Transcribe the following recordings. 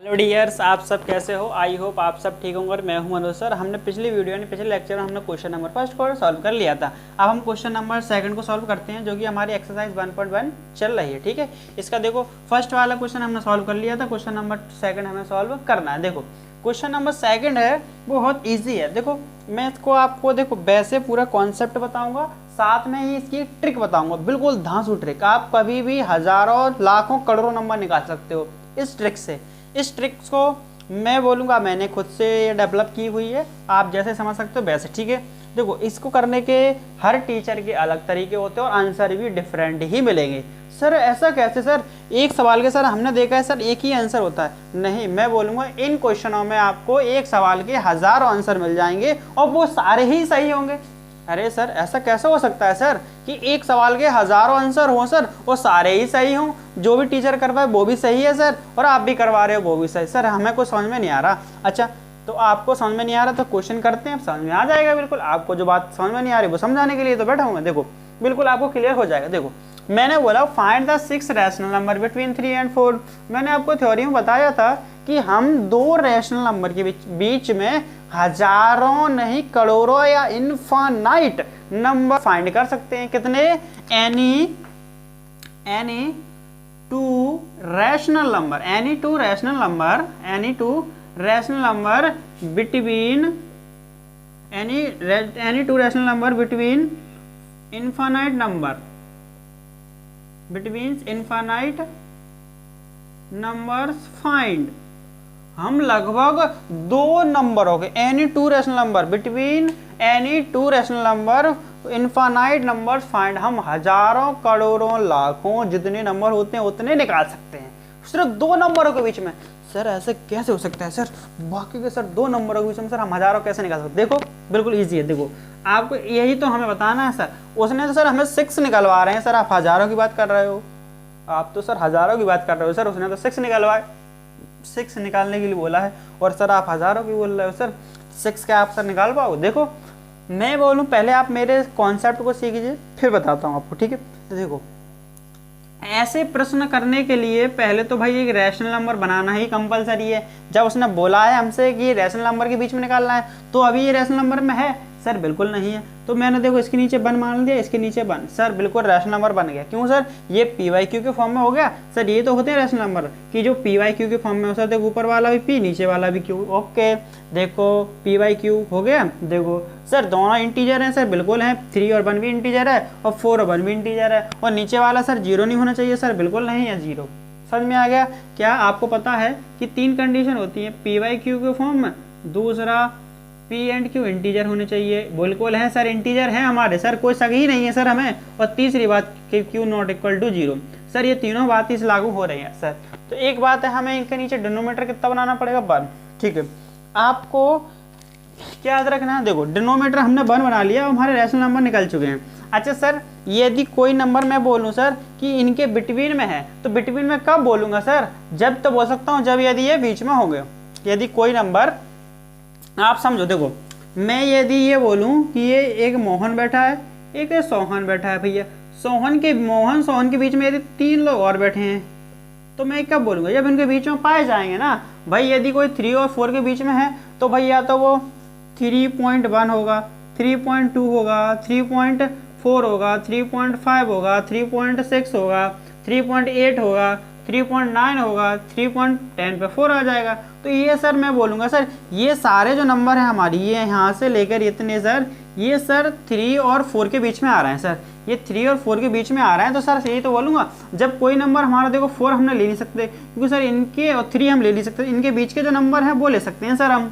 Hello dears, आप सब कैसे हो। आई होप आप सब ठीक होंगे और मैं हूं मनोज सर। हमने पिछली वीडियो यानी पिछले लेक्चर में हमने क्वेश्चन नंबर फर्स्ट को सॉल्व कर लिया था। अब हम क्वेश्चन नंबर सेकंड को सॉल्व करते हैं, जो कि हमारी एक्सरसाइज 1.1 चल रही है। ठीक है, इसका देखो फर्स्ट वाला क्वेश्चन हमने सॉल्व कर लिया था, क्वेश्चन नंबर सेकंड हमें सॉल्व करना है। देखो क्वेश्चन नंबर सेकंड है, वो बहुत ईजी है। देखो मैं इसको आपको देखो वैसे पूरा कॉन्सेप्ट बताऊंगा, साथ में ही इसकी ट्रिक बताऊंगा, बिल्कुल धांसू ट्रिक। आप कभी भी हजारों लाखों करोड़ों नंबर निकाल सकते हो इस ट्रिक से। इस ट्रिक्स को मैं बोलूँगा मैंने खुद से डेवलप की हुई है, आप जैसे समझ सकते हो वैसे। ठीक है, देखो इसको करने के हर टीचर के अलग तरीके होते हैं और आंसर भी डिफरेंट ही मिलेंगे। सर ऐसा कैसे सर, एक सवाल के सर हमने देखा है सर एक ही आंसर होता है। नहीं, मैं बोलूँगा इन क्वेश्चनों में आपको एक सवाल के हज़ारों आंसर मिल जाएंगे और वो सारे ही सही होंगे। अरे सर ऐसा कैसे हो सकता है सर कि एक सवाल के हज़ारों आंसर हों सर, वो सारे ही सही हों, जो भी टीचर करवाए वो भी सही है सर, और आप भी करवा रहे हो वो भी सही। सर हमें कुछ समझ में नहीं आ रहा। अच्छा तो आपको समझ में नहीं आ रहा तो क्वेश्चन करते हैं, समझ में आ जाएगा बिल्कुल। आपको जो बात समझ में नहीं आ रही वो समझाने के लिए तो बैठा हूँ मैं। देखो बिल्कुल आपको क्लियर हो जाएगा। देखो मैंने बोला find the 6 rational number between 3 and 4। मैंने आपको थ्योरी में बताया था कि हम दो रैशनल नंबर के बीच में हजारों नहीं करोड़ों या इनफाइनाइट नंबर फाइंड कर सकते हैं। कितने? Any two rational number between infinite numbers find. हम लगभग दो नंबरों के any two rational number between any two rational number infinite numbers find, हम हजारों करोड़ों लाखों जितने नंबर होते हैं उतने निकाल सकते हैं सिर्फ दो नंबरों के बीच में। सर ऐसे कैसे हो सकता है सर, बाकी के सर दो नंबरों के बीच में सर हम हजारों कैसे निकाल सकते हैं? देखो बिल्कुल ईजी है। देखो आपको यही तो हमें बताना है सर। उसने तो सर हमें 6 निकलवा रहे हैं सर, आप हजारों की बात कर रहे हो। आप तो सर हजारों की बात कर रहे हो सर, उसने तो 6 निकलवाए, 6 निकालने के लिए बोला है और सर आप हजारों की बोल रहे हो सर। 6 क्या आप सर निकाल पाओ? देखो मैं बोलूँ पहले आप मेरे कॉन्सेप्ट को सीखिए फिर बताता हूँ आपको। ठीक है, तो देखो ऐसे प्रश्न करने के लिए पहले तो भाई एक रैशनल नंबर बनाना ही कंपलसरी है। जब उसने बोला है हमसे कि रैशनल नंबर के बीच में निकालना है, तो अभी ये रैशनल नंबर में है सर? बिल्कुल नहीं है। तो मैंने देखो इसके नीचे 1 मान लिया, इसके नीचे 1, सर बिल्कुल रैशनल नंबर बन गया। क्यों सर? ये PYQ के फॉर्म में हो गया सर। ये तो होते हैं रैशनल नंबर कि जो PYQ के फॉर्म में हो सर। देखो ऊपर वाला भी P, नीचे वाला भी Q। ओके देखो PYQ हो गया। देखो सर दोनों इंटीजर हैं सर, बिल्कुल हैं। 3 और 1 भी इंटीजर है और 4 और 1 भी इंटीजर है। और नीचे वाला सर 0 नहीं होना चाहिए सर, बिल्कुल नहीं है 0। समझ में आ गया? क्या आपको पता है कि 3 कंडीशन होती है PYQ के फॉर्म में? दूसरा P and Q इंटीजर होने चाहिए, बिल्कुल है सर, इंटीजर है हमारे सर, कोई शक ही नहीं है सर हमें। और तीसरी बात कि Q not equal to 0। Sir ये तीनों बात इस लागू हो रही है सर। तो एक बात है, हमें इनके नीचे डिनोमीटर कितना बनाना पड़ेगा? 1। ठीक है, आपको क्या याद रखना है? देखो डिनोमीटर हमने 1 बना लिया, हमारे रैशनल नंबर निकल चुके हैं। अच्छा सर यदि कोई नंबर मैं बोलूँ सर कि इनके बिटवीन में है, तो बिटवीन में कब बोलूँगा सर? जब तो बोल सकता हूँ जब यदि ये बीच में हो गए। यदि कोई नंबर, आप समझो, देखो मैं यदि ये बोलूं कि ये एक मोहन बैठा है, एक सोहन बैठा है भैया, मोहन सोहन के बीच में यदि 3 लोग और बैठे हैं, तो मैं कब बोलूँगा? जब इनके बीच में पाए जाएंगे ना भाई। यदि कोई 3 और 4 के बीच में है तो भाई या तो वो 3.1 होगा, 3.2 होगा, 3.4 होगा, 3.5 होगा, 3.6 होगा, 3.8 होगा, 3.9 होगा, 3.10 पे 4 आ जाएगा। तो ये सर मैं बोलूँगा सर ये सारे जो नंबर हैं हमारी, ये यहाँ से लेकर इतने सर, ये सर 3 और 4 के बीच में आ रहे हैं सर। ये 3 और 4 के बीच में आ रहे हैं, तो सर यही तो बोलूँगा। जब कोई नंबर हमारा, देखो 4 हमने ले नहीं सकते क्योंकि सर इनके, और 3 हम ले नहीं सकते, इनके बीच के जो नंबर हैं वो ले सकते हैं सर हम।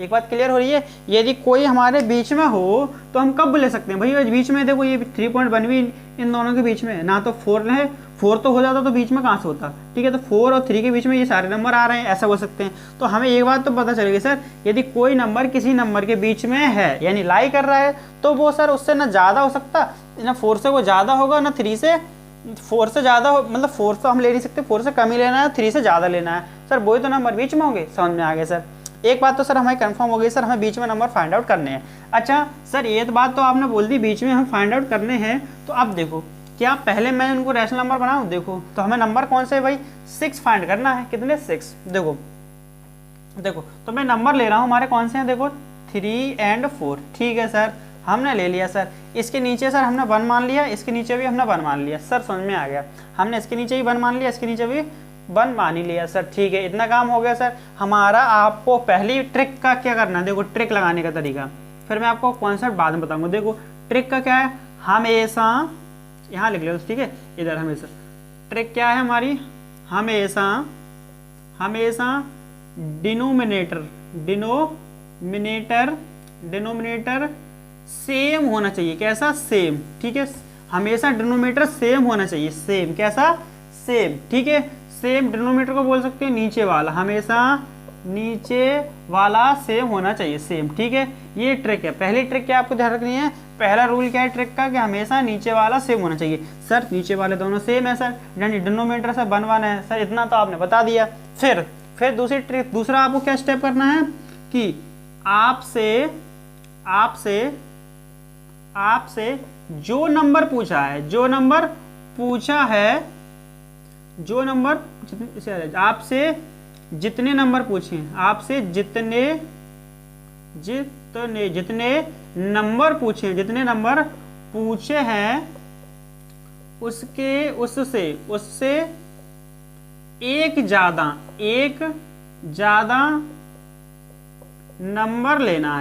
एक बात क्लियर हो रही है? यदि कोई हमारे बीच में हो तो हम कब ले सकते हैं भाई? बीच में देखो ये 3.1 भी इन दोनों के बीच में है ना, तो 4 है, 4 तो हो जाता तो बीच में कहाँ से होता? ठीक है, तो 4 और 3 के बीच में ये सारे नंबर आ रहे हैं, ऐसा हो सकते हैं। तो हमें एक बात तो पता चल गई सर, यदि कोई नंबर किसी नंबर के बीच में है यानी लाई कर रहा है, तो वो सर उससे ना ज़्यादा हो सकता, ना 4 से वो ज़्यादा होगा, ना 3 से, 4 से ज़्यादा हो, मतलब 4 तो हम ले नहीं सकते, 4 से कम ही लेना है, 3 से ज़्यादा लेना है सर। वही तो नंबर बीच में होंगे। समझ में आ गया सर? एक बात तो सर हमें कंफर्म हो गई सर, हमें बीच में नंबर फाइंड आउट करने हैं। अच्छा सर ये तो बात तो आपने बोल दी बीच में हम फाइंड आउट करने हैं, तो अब देखो क्या पहले मैं उनको रैशनल नंबर बनाऊं? देखो तो हमें नंबर कौन से भाई 6 फाइंड करना है। कितने? 6। देखो देखो तो मैं नंबर ले रहा हूँ, हमारे कौन से हैं, देखो 3 और 4, ठीक है सर, हमने ले लिया सर। इसके नीचे सर हमने 1 मान लिया, इसके नीचे भी हमने 1 मान लिया सर, समझ में आ गया। हमने इसके नीचे भी 1 मान लिया, इसके नीचे भी 1 मान ही लिया सर, ठीक है, इतना काम हो गया सर हमारा। आपको पहली ट्रिक का क्या करना है, देखो ट्रिक लगाने का तरीका, फिर मैं आपको कॉन्सेप्ट बाद में बताऊंगा। देखो ट्रिक का क्या है, हमेशा यहाँ लिख लो, ठीक है, इधर हमेशा ट्रिक क्या है हमारी, हमेशा हमेशा डिनोमिनेटर सेम होना चाहिए। कैसा, सेम, ठीक है, हमेशा डिनोमिनेटर सेम होना चाहिए, सेम, कैसा, सेम, ठीक है। सेम डिनोमिनेटर को बोल सकते हैं नीचे वाला, हमेशा नीचे वाला सेम होना चाहिए, सेम, ठीक है। ये ट्रिक है, पहली ट्रिक क्या आपको ध्यान रखनी है, पहला रूल क्या है ट्रिक का, कि हमेशा नीचे वाला सेम होना चाहिए। सर नीचे वाले दोनों सेम है सर, यानी डिनोमिनेटर से 1 1 है सर, इतना तो आपने बता दिया। फिर दूसरी ट्रिक, दूसरा आपको क्या स्टेप करना है कि आपसे जो नंबर पूछा है, आपसे जितने नंबर पूछे, आपसे जितने नंबर पूछे हैं उससे एक ज्यादा नंबर लेना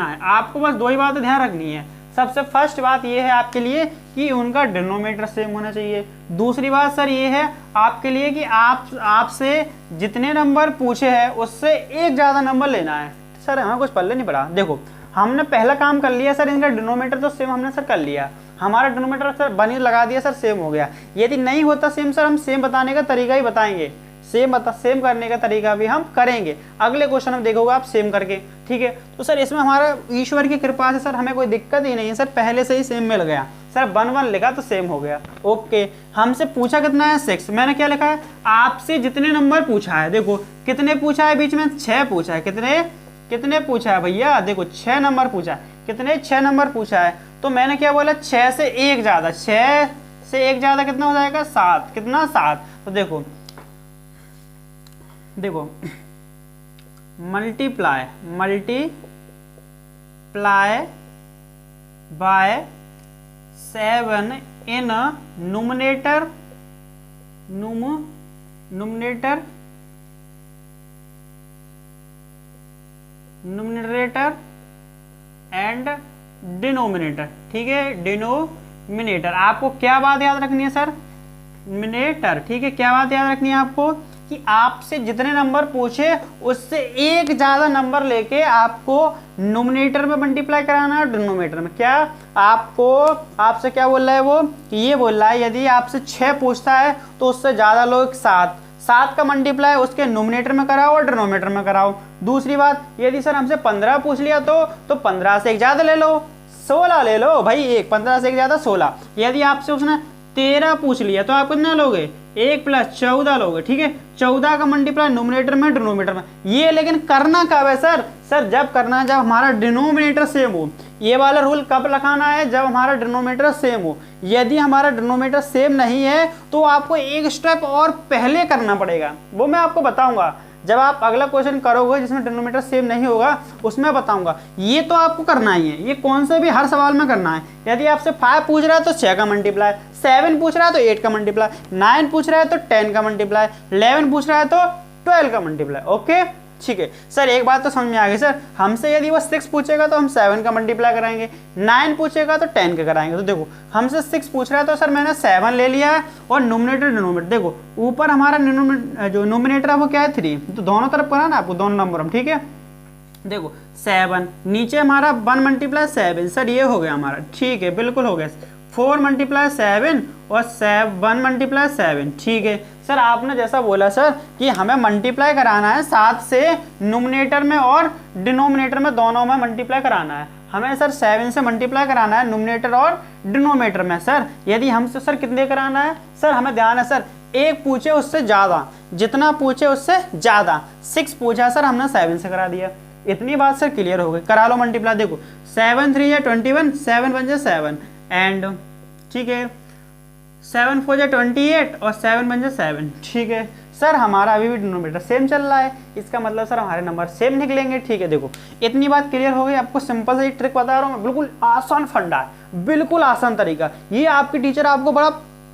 है। आपको बस 2 ही बातें ध्यान रखनी है। सबसे फर्स्ट बात ये है आपके लिए कि उनका डिनोमिनेटर सेम होना चाहिए। दूसरी बात सर ये है आपके लिए कि आपसे जितने नंबर पूछे हैं उससे एक ज़्यादा नंबर लेना है। सर हमें कुछ पल्ले नहीं पड़ा। देखो हमने पहला काम कर लिया सर, इनका डिनोमिनेटर तो सेम हमने सर कर लिया, हमारा डिनोमिनेटर सर 1 लगा दिया सर, सेम हो गया। यदि नहीं होता सेम सर, हम सेम बताने का तरीका ही बताएंगे, सेम करने का तरीका भी हम करेंगे। अगले क्वेश्चन में देखोगे आप सेम करके, ठीक है। तो सर इसमें हमारा ईश्वर की कृपा से सर हमें कोई दिक्कत ही नहीं है सर, पहले से ही सेम मिल गया सर, 1 1 लिखा तो सेम हो गया। ओके, हमसे पूछा कितना है, 6। मैंने क्या लिखा है, आपसे जितने नंबर पूछा है, देखो कितने पूछा है, बीच में 6 पूछा है, कितने पूछा है भैया, देखो 6 नंबर पूछा है, कितने 6 नंबर पूछा है। तो मैंने क्या बोला, 6 से 1 ज़्यादा, 6 से 1 ज़्यादा कितना हो जाएगा, 7। कितना, 7। तो देखो multiply by 7 in numerator and denominator, ठीक है, डिनोमिनेटर। आपको क्या बात याद रखनी है सर, मिनेटर, ठीक है। क्या बात याद रखनी है आपको कि आपसे जितने नंबर पूछे उससे एक ज़्यादा नंबर लेके आपको न्यूमरेटर में मल्टीप्लाई कराना है, डिनोमिनेटर में। क्या आपसे क्या बोल रहा है वो, ये बोल रहा है यदि आपसे 6 पूछता है तो उससे ज़्यादा लोग 7 का मल्टीप्लाई उसके न्यूमरेटर में कराओ और डिनोमिनेटर में कराओ। दूसरी बात, यदि सर हमसे 15 पूछ लिया तो 15 से एक ज़्यादा ले लो, 16 ले लो भाई, 15 से एक ज़्यादा 16। यदि आपसे उसने 13 पूछ लिया तो आप कितना लोगे, 1 + 14 लोगे, ठीक है। 14 का मल्टीप्लाई न्यूमरेटर में डिनोमिनेटर में। ये लेकिन करना कब है सर, जब करना है जब हमारा डिनोमिनेटर सेम हो। ये वाला रूल कब लगाना है, जब हमारा डिनोमिनेटर सेम हो। यदि हमारा डिनोमिनेटर सेम नहीं है तो आपको एक स्टेप और पहले करना पड़ेगा, वो मैं आपको बताऊंगा जब आप अगला क्वेश्चन करोगे जिसमें डिनोमिनेटर सेम नहीं होगा, उसमें बताऊंगा। ये तो आपको करना ही है, ये कौन से भी हर सवाल में करना है। यदि आपसे 5 पूछ रहा है तो 6 का मल्टीप्लाई, 7 पूछ रहा है तो 8 का मल्टीप्लाई, 9 पूछ रहा है तो 10 का मल्टीप्लाई, 11 पूछ रहा है तो 12 का मल्टीप्लाई। ओके, ठीक है सर, एक बात तो समझ में आ गई सर। हमसे यदि वो 6 पूछेगा तो हम 7 का मल्टीप्लाई कराएंगे, 9 पूछेगा तो 10 का कराएंगे। तो देखो हमसे 6 पूछ रहा है तो सर मैंने 7 ले लिया है और न्यूमरेटर डिनोमिनेटर, देखो ऊपर हमारा जो न्यूमरेटर है वो क्या है, 3, तो दोनों तरफ करा ना आपको, दोनों नंबर हम, ठीक है। देखो 7, नीचे हमारा 1 × 7 सर, ये हो गया हमारा, ठीक है, बिल्कुल हो गया। 4 × 7 और 1 × 7, ठीक है सर। आपने जैसा बोला सर कि हमें मल्टीप्लाई कराना है 7 से न्यूमरेटर में और डिनोमिनेटर में, दोनों में मल्टीप्लाई कराना है हमें सर। 7 से मल्टीप्लाई कराना है न्यूमरेटर और डिनोमिनेटर में सर। यदि हमसे सर कितने कराना है सर, हमें ध्यान है सर, 1 पूछे उससे ज़्यादा, जितना पूछे उससे ज़्यादा। 6 पूछा सर, हमने 7 से करा दिया। इतनी बात सर क्लियर हो गई, करा लो मल्टीप्लाई। देखो 7 3 या 21, 7 × 1 7 एंड, ठीक है, 7 4 या 28 और 7 × 7, ठीक है सर हमारा अभी भी डिनोमिनेटर सेम चल रहा है, इसका मतलब सर हमारे नंबर सेम निकलेंगे। ठीक है, देखो इतनी बात क्लियर हो गई। आपको सिंपल सा ट्रिक बता रहा हूँ, बिल्कुल आसान फंडा है, बिल्कुल आसान तरीका। ये आपकी टीचर आपको बड़ा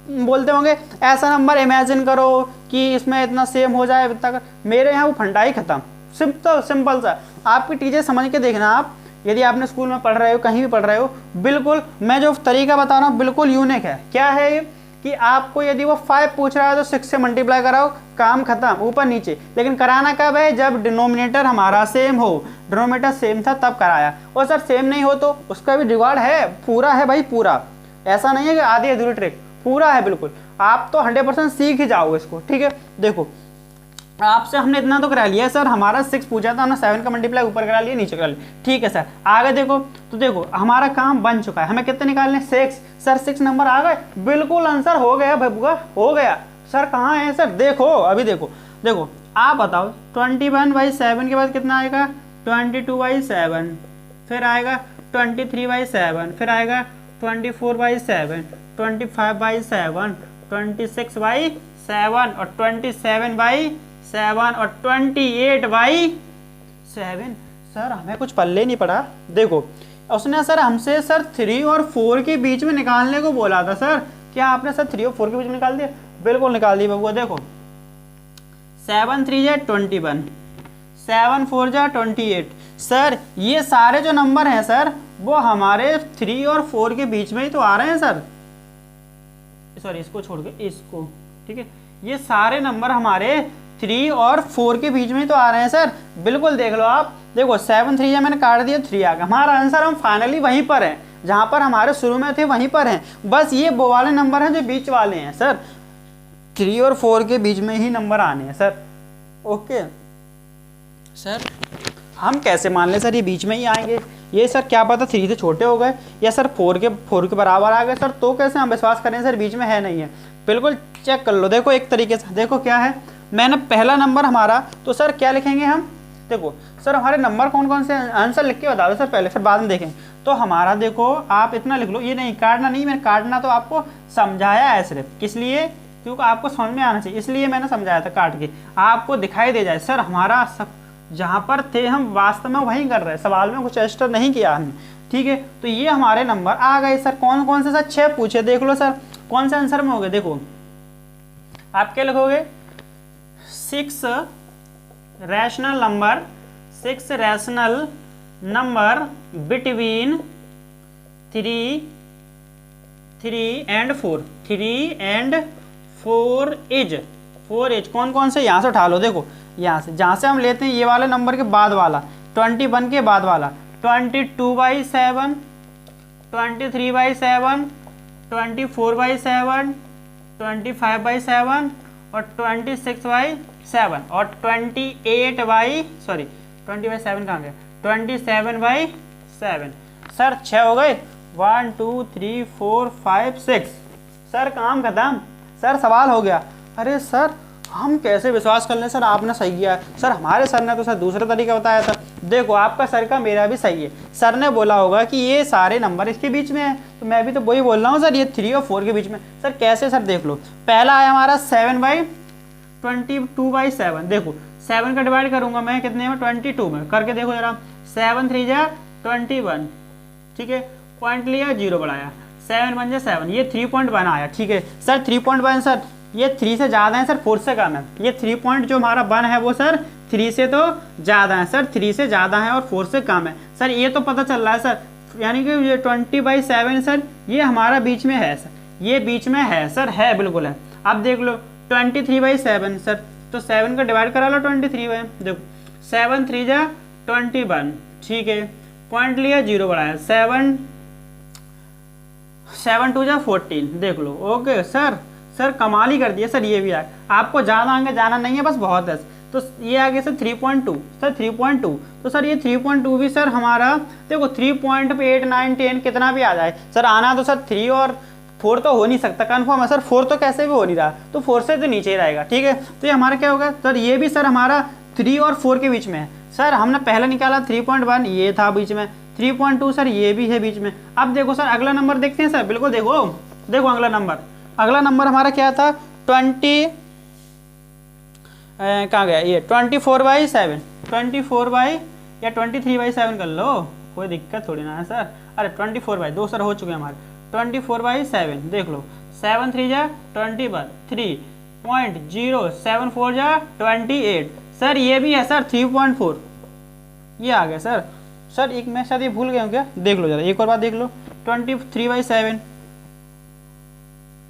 बोलते होंगे ऐसा नंबर इमेजिन करो कि इसमें इतना सेम हो जाए, इतना मेरे यहाँ वो फंडा ही खत्म। सिंपल सा आपकी टीचर समझ के देखना। आप यदि आपने स्कूल में पढ़ रहे हो, कहीं भी पढ़ रहे हो, बिल्कुल मैं जो तरीका बता रहा हूँ बिल्कुल यूनिक है। क्या है ये कि आपको यदि वो 5 पूछ रहा है तो 6 से मल्टीप्लाई कराओ, काम खत्म, ऊपर नीचे। लेकिन कराना कब है? जब डिनोमिनेटर हमारा सेम हो। डिनोमिनेटर सेम था तब कराया, और सर सेम नहीं हो तो उसका भी रिवार्ड है, पूरा है भाई, पूरा। ऐसा नहीं है कि आधी अधूरी ट्रिक, पूरा है बिल्कुल। आप तो 100% सीख ही जाओगे इसको। ठीक है, देखो आपसे हमने इतना तो करा लिया सर, हमारा 6 पूछा था, हमने 7 का मल्टीप्लाई ऊपर करा लिया, नीचे करा लिया। ठीक है सर, आगे देखो तो देखो हमारा काम बन चुका है। हमें कितने निकालने? 6। सर 6 नंबर आ गए, बिल्कुल आंसर हो गया बबुआ, हो गया। सर कहाँ है सर? देखो अभी देखो, देखो आप बताओ 21/7 के बाद कितना आएगा? 22/7, फिर आएगा 23/7, फिर आएगा 24/7, 25/7, 26/7 और 27/7 और 28/7। सर हमें कुछ पल्ले नहीं पड़ा। देखो उसने सर हमसे सर 3 और 4 के बीच में निकालने को बोला था सर। क्या आपने सर 3 और 4 के बीच में निकाल दिया? बिल्कुल निकाल दिया बबुआ। देखो 7 3 जा 21, 7 4 जा 28। सर ये सारे जो नंबर हैं सर वो हमारे 3 और 4 के बीच में ही तो आ रहे हैं सर। सॉरी इसको छोड़ के इसको, ठीक है, ये सारे नंबर हमारे 3 और 4 के बीच में तो आ रहे हैं सर। बिल्कुल देख लो आप, देखो 7 3 मैंने काट दिया, 3 आ गया। हमारा आंसर हम फाइनली वहीं पर हैं जहां पर हमारे शुरू में थे, वहीं पर हैं। बस ये वो वाले नंबर हैं जो बीच वाले हैं सर, 3 और 4 के बीच में ही नंबर आने हैं सर। ओके सर, हम कैसे मान लें सर ये बीच में ही आएंगे? ये सर क्या पता 3 से छोटे हो गए या सर 4 के बराबर आ गए सर, तो कैसे हम विश्वास करें सर बीच में है नहीं है? बिल्कुल चेक कर लो। देखो एक तरीके से देखो क्या है, मैंने पहला नंबर हमारा, तो सर क्या लिखेंगे हम? देखो सर हमारे नंबर कौन कौन से, आंसर लिख के बता दो सर पहले, फिर बाद में देखें। तो हमारा देखो आप इतना लिख लो, ये नहीं काटना नहीं, मैंने काटना तो आपको समझाया है सिर्फ, किस लिए? क्योंकि आपको समझ में आना चाहिए, इसलिए मैंने समझाया था काट के, आपको दिखाई दे जाए सर हमारा सब जहाँ पर थे हम वास्तव में वहीं कर रहे हैं, सवाल में कुछ एक्स्ट्रा नहीं किया हमने। ठीक है, तो ये हमारे नंबर आ गए सर। कौन कौन से सर? 6 पूछे, देख लो सर कौन से आंसर में हो गए। देखो आप क्या लिखोगे? 6 rational number, 6 rational number between 3 and 4, 3 and 4 is, 4 is कौन कौन से? यहाँ से उठा लो, देखो यहाँ से, जहाँ से हम लेते हैं ये वाले नंबर के बाद वाला, 21 के बाद वाला, 22/7, 23/7, 24/7, 25/7 और 26/7 और 20/7 कहाँ गया? 27/7। सर 6 हो गए, 1 2 3 4 5 6। सर काम खत्म सर, सवाल हो गया। अरे सर हम कैसे विश्वास कर लें सर आपने सही किया? सर हमारे सर ने तो सर दूसरा तरीका बताया था। देखो आपका सर का मेरा भी सही है, सर ने बोला होगा कि ये सारे नंबर इसके बीच में है, तो मैं भी तो वही बोल रहा हूँ सर, ये 3 और 4 के बीच में। सर कैसे? सर देख लो, पहला आया हमारा 7/22/7। देखो 7 का डिवाइड करूंगा मैं कितने में? 22 में, करके देखो जरा, 7 3 जा 21, ठीक है, पॉइंट लिया, 0 बढ़ाया, 7 1 जा 7, ये 3.1 आया। ठीक है सर 3.1, सर ये 3 से ज़्यादा है सर, 4 से कम है। ये 3 पॉइंट जो हमारा 1 है वो सर 3 से तो ज़्यादा है सर, 3 से ज़्यादा है और 4 से कम है सर, ये तो पता चल रहा है सर। यानी कि ये 20/7 सर ये हमारा बीच में है सर, ये बीच में है सर, है बिल्कुल है। अब देख लो 23/7 सर, तो 7 का डिवाइड करा लो 23 में, देखो 7 3 जा 21, ठीक है, पॉइंट लिया, 0 बढ़ाया, 7 2 जा 14, देख लो। ओके सर, सर कमाल ही कर दिया सर, ये भी आए। आपको ज़्यादा आगे जाना नहीं है, बस बहुत है। तो ये आगे सर 3.2, सर 3.2, तो सर ये 3.2 भी सर हमारा, देखो 3.8 9 10 कितना भी आ जाए सर, आना तो सर 3 और 4 तो हो नहीं सकता, कन्फर्म है सर। 4 तो कैसे भी हो नहीं रहा, तो 4 से तो नीचे ही रहेगा। ठीक है, तो ये हमारा क्या होगा सर? ये भी सर हमारा 3 और 4 के बीच में है सर। हमने पहले निकाला 3.1, ये था बीच में, 3.2 सर ये भी है बीच में। अब देखो सर अगला नंबर देखते हैं सर, बिल्कुल देखो, देखो अगला नंबर, अगला नंबर हमारा क्या था? कहाँ गया ये 24/7, 24 या 23/7 कर लो, कोई दिक्कत थोड़ी ना है सर। अरे 24 दो सर हो चुके हैं हमारे, 24/7 देख लो, 7 3 जा 21, 3.0, 7 4 जा 28, सर ये भी है सर 3.4, ये आ गया सर। सर एक मैं शायद ये भूल गया हूँ क्या, देख लो जरा एक और बात देख लो, 23/7,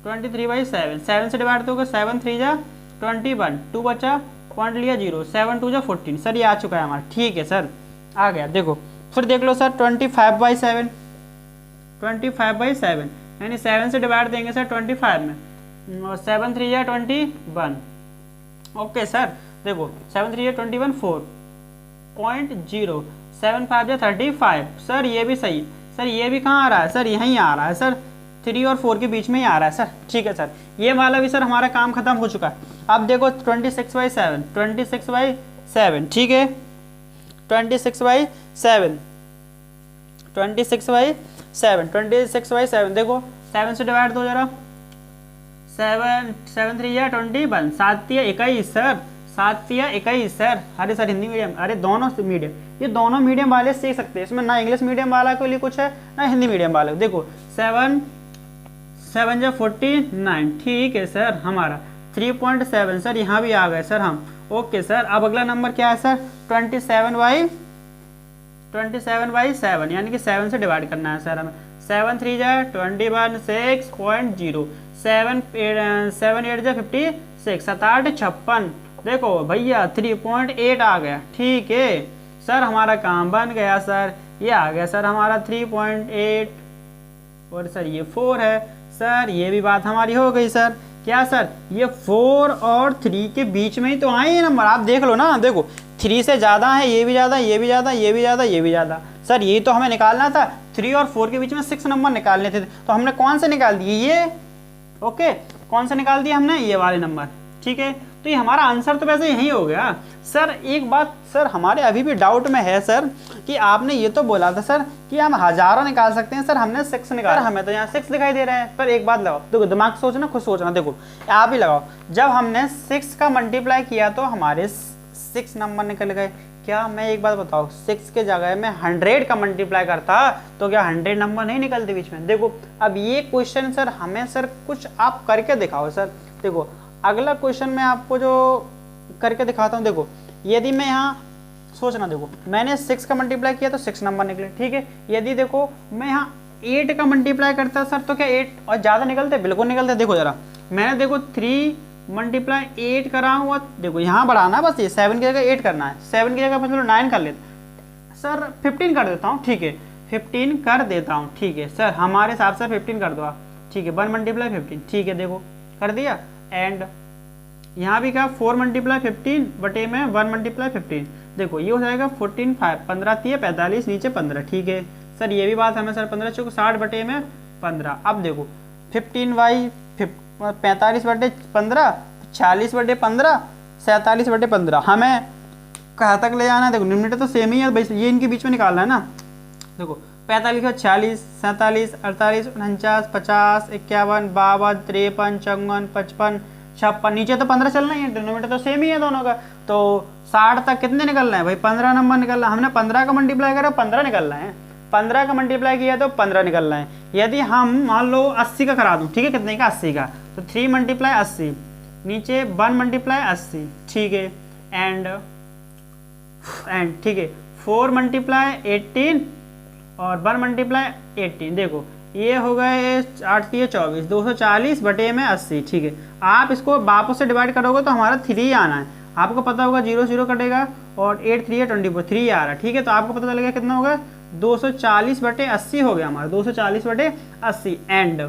23/7, 7 से डिवाइड तो 7 3 जा 21, 2 बचा, पॉइंट लिया 0, 7 2 जा 14, सर ये आ चुका है हमारा, ठीक है सर आ गया। देखो फिर देख लो सर 25/7, 25/7 यानी 7 से डिवाइड देंगे सर 25 में, और 7 3 जा 21, ओके सर। देखो 7 3 जा 21, 4.0, 7 5 जा 35, सर ये भी सही, सर ये भी कहाँ आ रहा है सर, यहीं आ रहा है सर, 3 और 4 के बीच में ही आ रहा है सर, ठीक है सर। ये वाला भी सर हमारा काम खत्म हो चुका है। अब देखो 26/7, 26/7 ठीक है, 26/7, 26/7, 26/7 देखो 7 से डिवाइड दो जरा, 7 3 या 21, 7 या 21 सर, 7 या 21 सर। अरे सर हिंदी मीडियम, अरे दोनों मीडियम, ये दोनों मीडियम वाले सीख सकते हैं, इसमें ना इंग्लिश मीडियम वाला के लिए कुछ है ना हिंदी मीडियम वाले। देखो 7 7 जा 49, ठीक है सर हमारा 3.7, सर यहाँ भी आ गए सर हम, ओके सर। अब अगला नंबर क्या है सर, 27/7 यानी कि 7 से डिवाइड करना है सर हमें, 7 3 जा 21, 6.0, 7 8 जा 56, 7 8 56, देखो भैया 3.8 आ गया, ठीक है सर हमारा काम बन गया सर, ये आ गया सर हमारा 3.8, और सर ये 4 है सर, ये भी बात हमारी हो गई सर। क्या सर, ये 4 और 3 के बीच में ही तो आए ये नंबर, आप देख लो ना, देखो 3 से ज़्यादा है, ये भी ज़्यादा, ये भी ज़्यादा, ये भी ज़्यादा, ये भी ज़्यादा, सर यही तो हमें निकालना था, 3 और 4 के बीच में 6 नंबर निकालने थे, तो हमने कौन से निकाल दिए ये, ओके कौन से निकाल दिए हमने, ये वाले नंबर, ठीक है। तो ये हमारा आंसर तो वैसे यही हो गया सर। एक बात सर हमारे अभी भी डाउट में है सर, कि आपने ये तो बोला था सर कि हम हजारों निकाल सकते हैं, सर हमने 6 निकाला, हमें तो यहाँ 6 दिखाई दे रहे हैं। पर एक बात लगाओ, देखो दिमाग सोचना, खुद सोचना, देखो आप ही लगाओ, जब हमने 6 का मल्टीप्लाई किया तो हमारे 6 नंबर निकल गए। क्या मैं एक बात बताओ, 6 के जगह में 100 का मल्टीप्लाई करता तो क्या 100 नंबर नहीं निकलते बीच में। देखो अब ये क्वेश्चन सर हमें सर कुछ आप करके दिखाओ सर। देखो अगला क्वेश्चन मैं आपको जो करके दिखाता हूँ, देखो यदि मैं यहाँ सोचना, देखो मैंने 6 का मल्टीप्लाई किया तो 6 नंबर निकले, ठीक है। यदि देखो मैं यहाँ 8 का मल्टीप्लाई करता सर तो क्या 8 और ज़्यादा निकलते, बिल्कुल निकलते। देखो जरा मैंने देखो 3 मल्टीप्लाई 8 करा हुआ, देखो यहाँ बढ़ाना बस, ये 7 की जगह 8 करना है, 7 की जगह पर चलो 9 कर लेते सर, 15 कर देता हूँ, ठीक है 15 कर देता हूँ, ठीक है सर हमारे हिसाब से 15 कर दो आप, ठीक है 1 मल्टीप्लाई 15, ठीक है देखो कर दिया। एंड यहाँ भी क्या 4 मल्टीप्लाई 15 बटे में 1 मल्टीप्लाई 15, देखो ये हो जाएगा 14 5, 15 3 45 नीचे 15, ठीक है सर ये भी बात हमें सर 15 चौको 60 बटे में 15। अब देखो 15 45 बटे 15, 46 बटे 15, 47 बटे 15, हमें कहाँ तक ले जाना है, देखो न्यूमरेटर तो सेम ही है, ये इनके बीच में निकालना है ना। देखो 45 का 46, 47, 48, 49, 50, 51, 52, 53, 54, 55, 56, नीचे तो 15 चलना ही है, डिनोमिनेटर तो सेम ही है दोनों का, तो 60 तक कितने निकलना है भाई, 15 नंबर निकलना। हमने 15 का मल्टीप्लाई करा 15 निकलना है, 15 का मल्टीप्लाई किया तो 15 निकलना है। यदि हम मान लो 80 का करा दूं, ठीक है कितने का 80 का, तो 3 मल्टीप्लाई 80, नीचे 1 मल्टीप्लाई 80, ठीक है एंड ठीक है 4 मल्टीप्लाई 18 और 1 मल्टीप्लाई 18, देखो ये हो गए 8 3 24, 240 बटे में 80, ठीक है। आप इसको वापस से डिवाइड करोगे तो हमारा 3 आना है, आपको पता होगा 0 0 कटेगा और 8 3 24, 3 आ रहा है, ठीक है। तो आपको पता चलेगा कितना होगा 240 बटे 80 हो गया हमारा, 240 बटे 80 एंड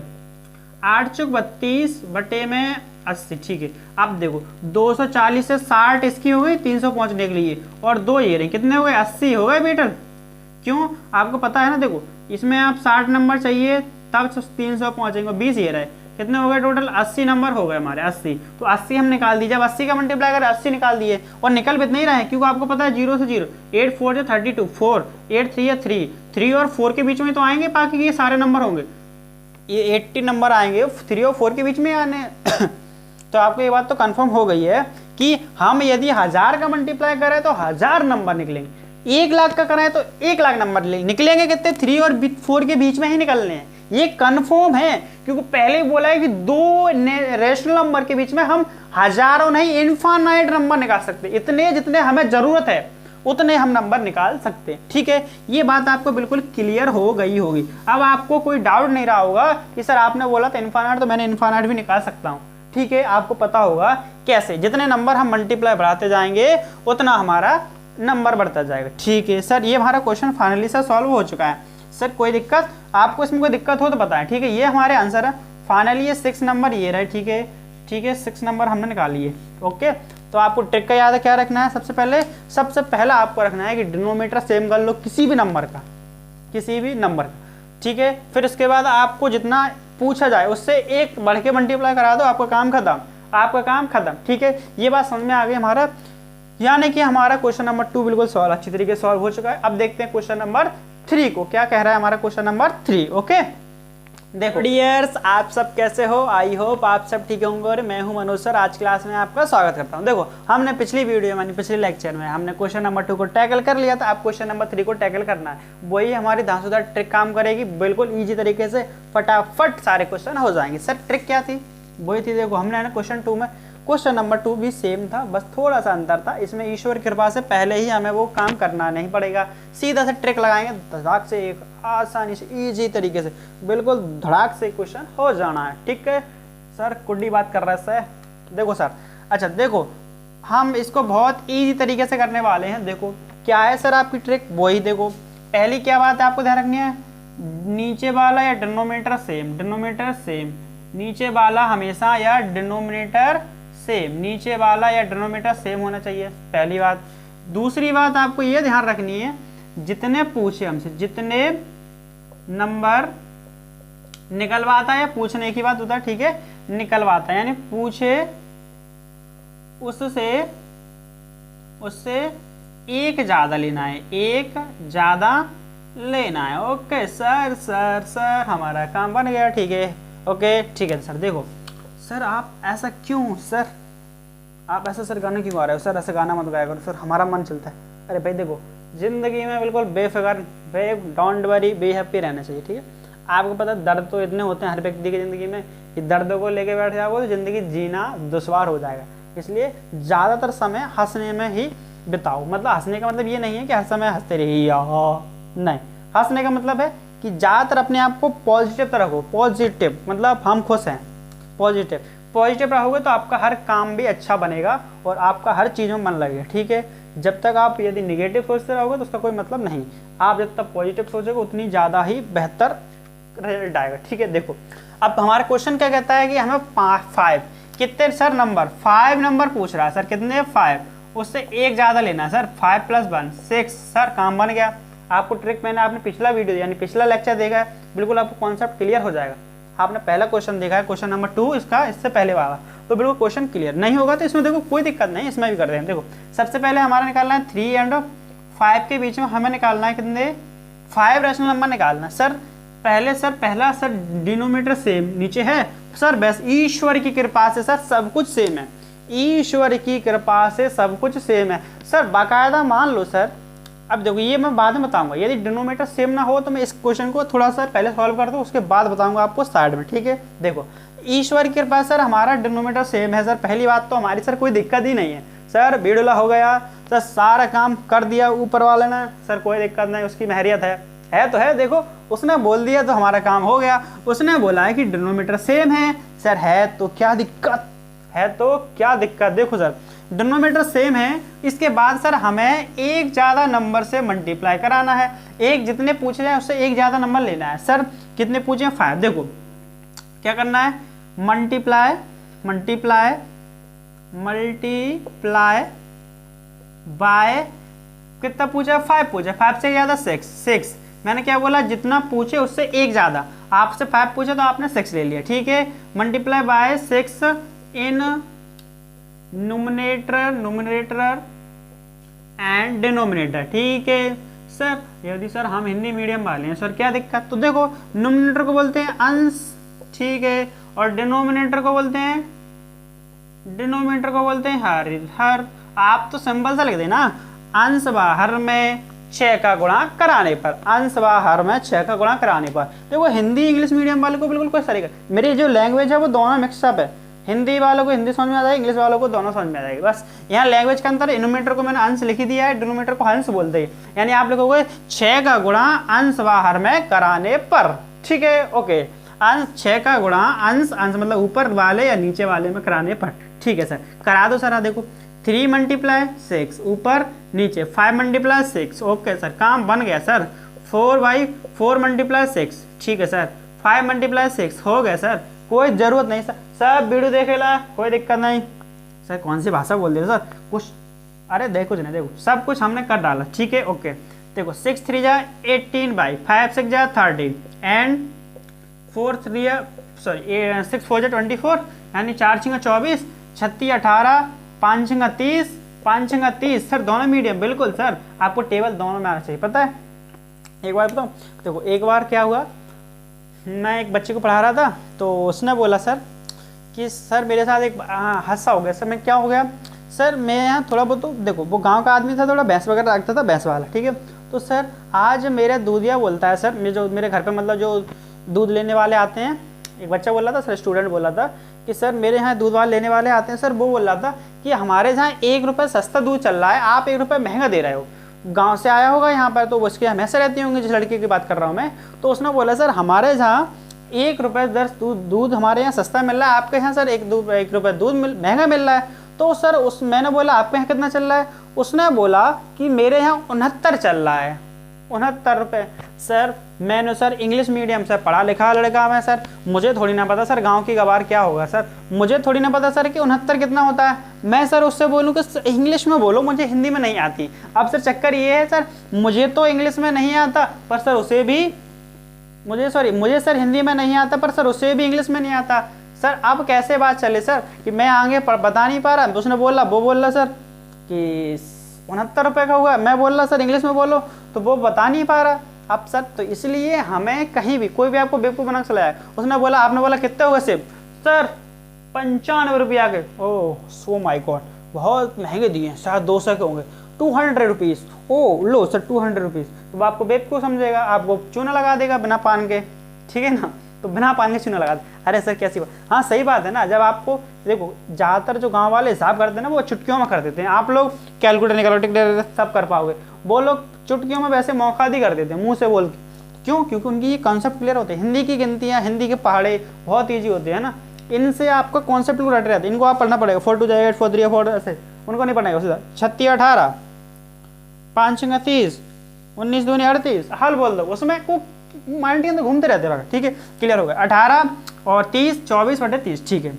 8 चौक 32 बटे में 80, ठीक है। अब देखो 240 से 60 इसकी हो गई 300 पहुंचने के लिए, और 2 ये रही, कितने हो गए 80 हो गए बेटर। क्यों, आपको पता है ना, देखो इसमें आप 60 नंबर चाहिए तब 300 पहुंचेंगे, 20 ये रहे, कितने हो गए टोटल 80 नंबर हो गए हमारे 80। तो 80 हम निकाल दिए, जब 80 का मल्टीप्लाई करें 80 निकाल दिए, और निकल भी नहीं रहे क्योंकि आपको पता है 0 से 0, 8 4 या 32, 4 8 3 या 3, 3 और 4 के बीच में तो आएंगे, बाकी के ये सारे नंबर होंगे, ये 80 नंबर आएंगे 3 और 4 के बीच में आने तो आपको ये बात तो कंफर्म हो गई है कि हम यदि 1000 का मल्टीप्लाई करें तो 1000 नंबर निकलेंगे, 1 लाख का करें तो 1 लाख नंबर निकलेंगे। कितने? 3 और 4 के बीच में ही निकलने हैं, ये कंफर्म है, क्योंकि पहले ही बोला है कि दो रेशनल नंबर के बीच में हम हजारों नहीं इनफाइनाइट नंबर निकाल सकते, इतने जितने हमें जरूरत है उतने हम नंबर निकाल सकते हैं। ठीक है, ये बात आपको बिल्कुल क्लियर हो गई होगी। अब आपको कोई डाउट नहीं रहा होगा कि सर आपने बोला था इनफाइनाइट, तो मैंने इनफाइनाइट भी निकाल सकता हूँ। ठीक है, आपको पता होगा कैसे, जितने नंबर हम मल्टीप्लाई बढ़ाते जाएंगे उतना हमारा नंबर बढ़ता जाएगा। ठीक है सर, ये हमारा क्वेश्चन फाइनली सर सॉल्व हो चुका है। सर कोई दिक्कत, आपको इसमें कोई दिक्कत हो तो बताएं। ठीक है, ये हमारे आंसर है फाइनली, ये 6 नंबर ये रहे। ठीक है, ठीक है, 6 नंबर हमने निकाल लिए। ओके, तो आपको ट्रिक का याद है क्या रखना है? सबसे पहला आपको रखना है कि डिनोमिनेटर सेम कर लो किसी भी नंबर का, किसी भी नंबर का। ठीक है, फिर उसके बाद आपको जितना पूछा जाए उससे 1 बढ़ के मल्टीप्लाई करा दो, आपका काम खत्म, आपका काम खत्म। ठीक है, ये बात समझ में आ गई हमारा, यानी कि हमारा क्वेश्चन नंबर 2 बिल्कुल सॉल्व, अच्छी तरीके से सॉल्व हो चुका है। अब देखते हैं क्वेश्चन नंबर 3 को, क्या कह रहा है हमारा क्वेश्चन नंबर 3। ओके, देखो डियर्स, आप सब कैसे हो? आई होप आप सब ठीक होंगे और मैं हूं मनोज सर, आज क्लास में आपका स्वागत करता हूं। देखो, हमने पिछली वीडियो में, पिछले लेक्चर में हमने क्वेश्चन नंबर 2 को टैकल कर लिया था। अब क्वेश्चन नंबर 3 को टैकल करना है, वही हमारी धांसुदार ट्रिक काम करेगी, बिल्कुल ईजी तरीके से फटाफट सारे क्वेश्चन हो जाएंगे। सर ट्रिक क्या थी? वही थी, देखो हमने ना क्वेश्चन 2 में, क्वेश्चन नंबर 2 भी सेम था, बस थोड़ा सा अंतर था। इसमें ईश्वर की कृपा से पहले ही हमें वो काम करना नहीं पड़ेगा, सीधा से ट्रिक लगाएंगे, धड़ाक से एक आसानी से इजी तरीके से बिल्कुल धड़ाक से क्वेश्चन हो जाना है। ठीक है सर, कुड्डी बात कर रहा है सर। देखो सर, अच्छा देखो, हम इसको बहुत इजी तरीके से करने वाले हैं। देखो क्या है सर आपकी ट्रिक, वही देखो, पहली क्या बात है आपको ध्यान रखनी है, नीचे वाला या डिनोमिनेटर सेम, डिनोमिनेटर सेम, नीचे वाला हमेशा या डिनोमिनेटर सेम, नीचे वाला या डिनोमिनेटर सेम होना चाहिए, पहली बात। दूसरी बात आपको ये ध्यान रखनी है, जितने पूछे हमसे, जितने नंबर निकलवाता है, पूछने की बात होता है, ठीक है, निकलवाता है यानी पूछे उससे एक ज्यादा लेना है, एक ज्यादा लेना है। ओके सर, सर हमारा काम बन गया। ठीक है, ओके ठीक है सर। देखो सर, आप ऐसा क्यों सर, आप ऐसा सर गाना क्यों गा रहे हो? सर ऐसा गाना मत गाया करो सर, हमारा मन चलता है। अरे भाई देखो, जिंदगी में बिल्कुल बेफिक्र, डोंट वरी, बी हैप्पी रहना चाहिए। ठीक है, आपको पता है दर्द तो इतने होते हैं हर व्यक्ति की ज़िंदगी में कि दर्द को लेके बैठ जाओगे तो ज़िंदगी जीना दुश्वार हो जाएगा। इसलिए ज़्यादातर समय हंसने में ही बिताओ। मतलब हंसने का मतलब ये नहीं है कि हर समय हंसते रहिए, नहीं, हंसने का मतलब है कि ज़्यादातर अपने आप को पॉजिटिव रखो। पॉजिटिव मतलब हम खुश हैं, पॉजिटिव रहोगे तो आपका हर काम भी अच्छा बनेगा और आपका हर चीज़ में मन लगेगा। ठीक है, जब तक आप यदि निगेटिव सोचते रहोगे तो उसका कोई मतलब नहीं। आप जब तक पॉजिटिव सोचोगे उतनी ज़्यादा ही बेहतर रिजल्ट आएगा। ठीक है, देखो अब हमारा क्वेश्चन क्या कहता है कि हमें 5 कितने सर नंबर, 5 नंबर पूछ रहा है सर, कितने 5, उससे एक ज़्यादा लेना है सर, 5 + 1 6। सर काम बन गया। आपको ट्रिक मैंने आपने पिछला वीडियो यानी पिछला लेक्चर देखा है, बिल्कुल आपको कॉन्सेप्ट क्लियर हो जाएगा। आपने पहला क्वेश्चन देखा है, क्वेश्चन नंबर 2 इसका, इससे पहले वाला, तो बिल्कुल क्वेश्चन क्लियर नहीं होगा तो इसमें देखो कोई दिक्कत नहीं, इसमें भी कर रहे हैं। देखो सबसे पहले हमारा निकालना है 3 और 5 के बीच में हमें निकालना है कितने, 5 रेशनल नंबर निकालना है। सर पहला सर डिनोमिनेटर सेम नीचे है सर, बस ईश्वर की कृपा से सर सब कुछ सेम है, ईश्वर की कृपा से सब कुछ सेम है सर, बाकायदा मान लो सर। अब देखो ये मैं बाद में बताऊंगा, यदि डिनोमिनेटर सेम ना हो तो मैं इस क्वेश्चन को थोड़ा सा पहले सॉल्व कर दूं, उसके बाद बताऊंगा आपको साइड में। ठीक है, देखो ईश्वर की कृपा सर हमारा डिनोमिनेटर सेम है सर, पहली बात तो हमारी सर कोई दिक्कत ही नहीं है सर, बेड़ुला हो गया सर, सारा काम कर दिया ऊपर वाले ने सर, कोई दिक्कत नहीं, उसकी महरियत है तो है। देखो उसने बोल दिया तो हमारा काम हो गया, उसने बोला है कि डिनोमिनेटर सेम है सर, है तो क्या दिक्कत, है तो क्या दिक्कत। देखो सर डिनोमिनेटर सेम है, इसके बाद सर हमें एक ज़्यादा नंबर से मल्टीप्लाई कराना है, एक जितने पूछे जाए उससे एक ज़्यादा नंबर लेना है। सर कितने पूछे, 5। देखो क्या करना है, मल्टीप्लाई बाय कितना पूछा, 5 पूछा, 5 से ज़्यादा 6। मैंने क्या बोला, जितना पूछे उससे एक ज़्यादा, आपसे 5 पूछे तो आपने 6 ले लिया। ठीक है, multiply by 6 in numerator and denominator. ठीक है सर, यदि सर हम हिंदी मीडियम वाले हैं सर क्या दिक्कत, तो देखो न्यूमरेटर को बोलते हैं अंश, ठीक है, और डिनोमिनेटर को बोलते हैं डिनोमिनेटर को बोलते हैं हर। हर आप तो सिंपल सा लिख देना, अंश बाहर में 6 का गुणा कराने पर, अंश बाहर में 6 का गुणा कराने पर। देखो हिंदी इंग्लिश मीडियम वाले को बिल्कुल कोई तरीका, मेरी जो लैंग्वेज है वो दोनों मिक्सअप है, हिंदी वालों को हिंदी समझ में आ जाएगी, इंग्लिश वालों को दोनों समझ में आ जाएगी। बस यहाँ लैंग्वेज के अंदर डिनोमिनेटर को मैंने अंश लिख दिया है, डिनोमिनेटर को हंस बोलते हैं, यानी आप लिखोगे 6 का गुणा अंश बाहर में कराने पर। ठीक है, ओके, अंश 6 का गुणा अंश, अंश मतलब ऊपर वाले या नीचे वाले में कराने पर। ठीक है सर, करा दो सर। देखो 3 × 6 ऊपर नीचे, 5 × 6, ओके सर, काम बन गया सर। 4/4 × 6, ठीक है सर, 5 × 6 हो गया सर, कोई ज़रूरत नहीं सर, सब वीडियो देखेला, कोई दिक्कत नहीं। सर कौन सी भाषा बोल दे सर, कुछ अरे देखो नहीं, देखो सब कुछ हमने कर डाला। ठीक है, ओके, देखो 6 3 जा 18 बाई 5 6 जा 30 एंड 6 4 जा 24, यानी 4 6 24, 36 18, 5 6 30, 5 6 30। सर दोनों मीडियम, बिल्कुल सर, आपको टेबल दोनों में आना चाहिए। पता है एक बार बताऊँ, देखो एक बार क्या हुआ, मैं एक बच्चे को पढ़ा रहा था, तो उसने बोला सर कि सर मेरे साथ एक हादसा हो गया। सर मैं क्या हो गया सर, मैं यहाँ थोड़ा बहुत, तो देखो वो गांव का आदमी था, थोड़ा भैंस वगैरह रखता था, भैंस वाला। ठीक है, तो सर आज मेरे दूधिया बोलता है सर, मेरे घर पे मतलब जो दूध लेने वाले आते हैं, एक बच्चा बोल रहा था सर, स्टूडेंट बोला था कि सर मेरे यहाँ दूध वाले लेने वाले आते हैं सर, वो बोल रहा था कि हमारे यहाँ 1 रुपये सस्ता दूध चल रहा है, आप 1 रुपये महंगा दे रहे हो। गांव से आया होगा यहाँ पर, तो उसकी हमेशा रहती होंगी, जिस लड़के की बात कर रहा हूँ मैं। तो उसने बोला सर हमारे यहाँ 1 रुपये 10 दूध हमारे यहाँ सस्ता मिल रहा है, आपके यहाँ सर 1 रुपये दूध महंगा मिल रहा है। तो सर मैंने बोला आपके यहाँ कितना चल रहा है, उसने बोला कि मेरे यहाँ 69 चल रहा है, 69 रुपये। सर मैंने सर इंग्लिश मीडियम से पढ़ा लिखा लड़का मैं सर, मुझे थोड़ी ना पता सर गांव की गवार क्या होगा सर, मुझे थोड़ी ना पता सर कि 69 कितना होता है। मैं सर उससे बोलूँ कि इंग्लिश में बोलो, मुझे हिंदी में नहीं आती। अब सर चक्कर ये है सर, मुझे तो इंग्लिश में नहीं आता, पर सर उसे भी मुझे सर हिंदी में नहीं आता, पर सर उसे भी इंग्लिश में नहीं आता। सर अब कैसे बात चले सर कि मैं आगे बता नहीं पा रहा, तो उसने बोला, वो बोल रहा सर कि 69 रुपये का हुआ, मैं बोल रहा सर इंग्लिश में बोलो, तो वो बता नहीं पा रहा। अब सर तो इसलिए हमें कहीं भी कोई भी आपको बेवकूफ़ बना के चलाया। उसने बोला, आपने बोला कितने हुए सेब सर, 95 रुपया के। ओह सो माय गॉड, बहुत महंगे दिए हैं, शायद 200 के होंगे, 200 रुपीज़। ओ लो सर 200 रुपीज़। तो आपको बेवकूफ़ समझेगा, आपको चूना लगा देगा बिना पान के, ठीक है ना, तो बिना पान के चूना लगा दे। अरे सर कैसी बात, हाँ सही बात है ना। जब आपको देखो ज़्यादातर जो गांव वाले हिसाब करते हैं ना, वो चुटकियों में कर देते हैं। आप लोग कैलकुलेटर निकालो सब कर पाओगे, वो लोग चुटकियों में वैसे मौका दी कर देते हैं मुँह से बोल के। क्यों? क्योंकि उनकी ये कॉन्सेप्ट क्लियर होते हैं। हिंदी की गिनतियाँ, हिंदी के पहाड़े बहुत ईजी होते हैं ना, इनसे आपका कॉन्सेप्ट पूरा रट रहता है। इनको आप पढ़ना पड़ेगा, 4 2 8 4 3 4 ऐसे, उनको नहीं पढ़ना सीधा 36 18, 5 6 30, 19 दूनी 38, हल बोल दो, उसमें को माइंड के अंदर घूमते रहते रहो। ठीक है, क्लियर हो गया। 18 और 30, 24/30। ठीक है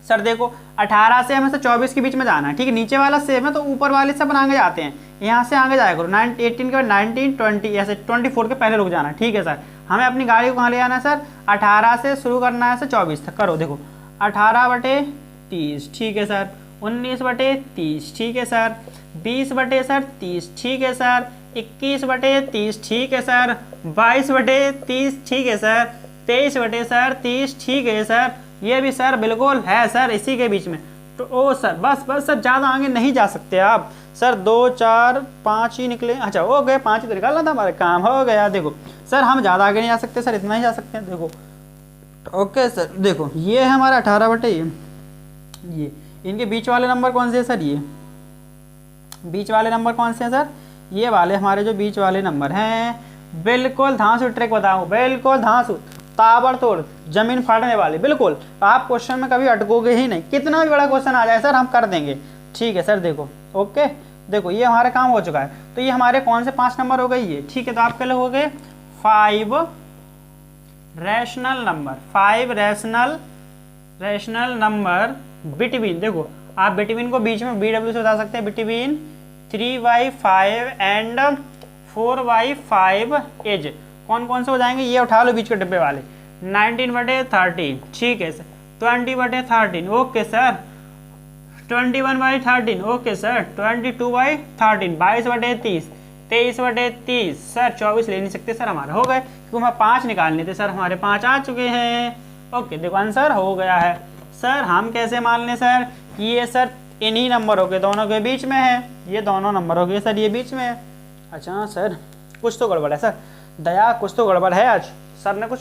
सर, देखो 18 से हमें से 24 के बीच में जाना है। ठीक है, नीचे वाला सेम है तो ऊपर वाले से अपन आगे जाते हैं, यहाँ से आगे जाया करो। 18 के बाद 19 20 ऐसे 24 के पहले रुक जाना। ठीक है सर, हमें अपनी गाड़ी को कहाँ ले आना है सर, 18 से शुरू करना है सर 24 तक। करो देखो 18/30, ठीक है सर, 19/30, ठीक है सर, 20/30, ठीक है सर, 21/30, ठीक है सर, 22/30, ठीक है सर, 23/30, ठीक है सर, ये भी सर बिल्कुल है सर इसी के बीच में। तो ओ सर बस सर, ज़्यादा आगे नहीं जा सकते आप सर, 2 4 5 ही निकले। अच्छा हो गए, 5 ही तो निकालना था, हमारे काम हो गया। देखो सर हम ज़्यादा आगे नहीं जा सकते सर, इतना ही जा सकते हैं। देखो ओके सर, देखो ये है हमारा 18 ये इनके बीच वाले नंबर कौन से हैं सर, ये बीच वाले नंबर कौन से हैं सर, ये वाले हमारे जो बीच वाले नंबर हैं, बिल्कुल धांसू ट्रिक बताऊँ, बिल्कुल धांसू ताबड़तोड़ जमीन फाड़ने वाली, बिल्कुल आप क्वेश्चन में कभी अटकोगे ही नहीं, कितना भी बड़ा क्वेश्चन आ जाए सर हम कर देंगे। ठीक है सर, देखो ओके, देखो ये हमारा काम हो चुका है। तो ये हमारे कौन से 5 नंबर हो गए ये, ठीक है, तो आपके लिए हो गए 5 rational number, 5 rational number between, देखो आप बिटवीन को बीच में BW से बता सकते हैं, बिटवीन 3/5 एंड 4/5 एज। कौन कौन से हो जाएंगे ये उठा लो बीच के डिब्बे वाले, 19/13, ठीक है sir, 20/13, okay sir, 21/13, okay sir, 22/13, 22/30, 23/30 sir, 24 ले नहीं सकते सर, हमारे हो गए क्योंकि हमें 5 निकालने थे सर, हमारे 5 आ चुके हैं। ओके देखो आंसर हो गया है सर हम कैसे मान लें सर कि ये सर इन्हीं नंबरों के दोनों के बीच में है, ये दोनों नंबरों के सर ये बीच में है। अच्छा सर कुछ तो गड़बड़ है सर, दया कुछ तो गड़बड़ है आज। सर ने कुछ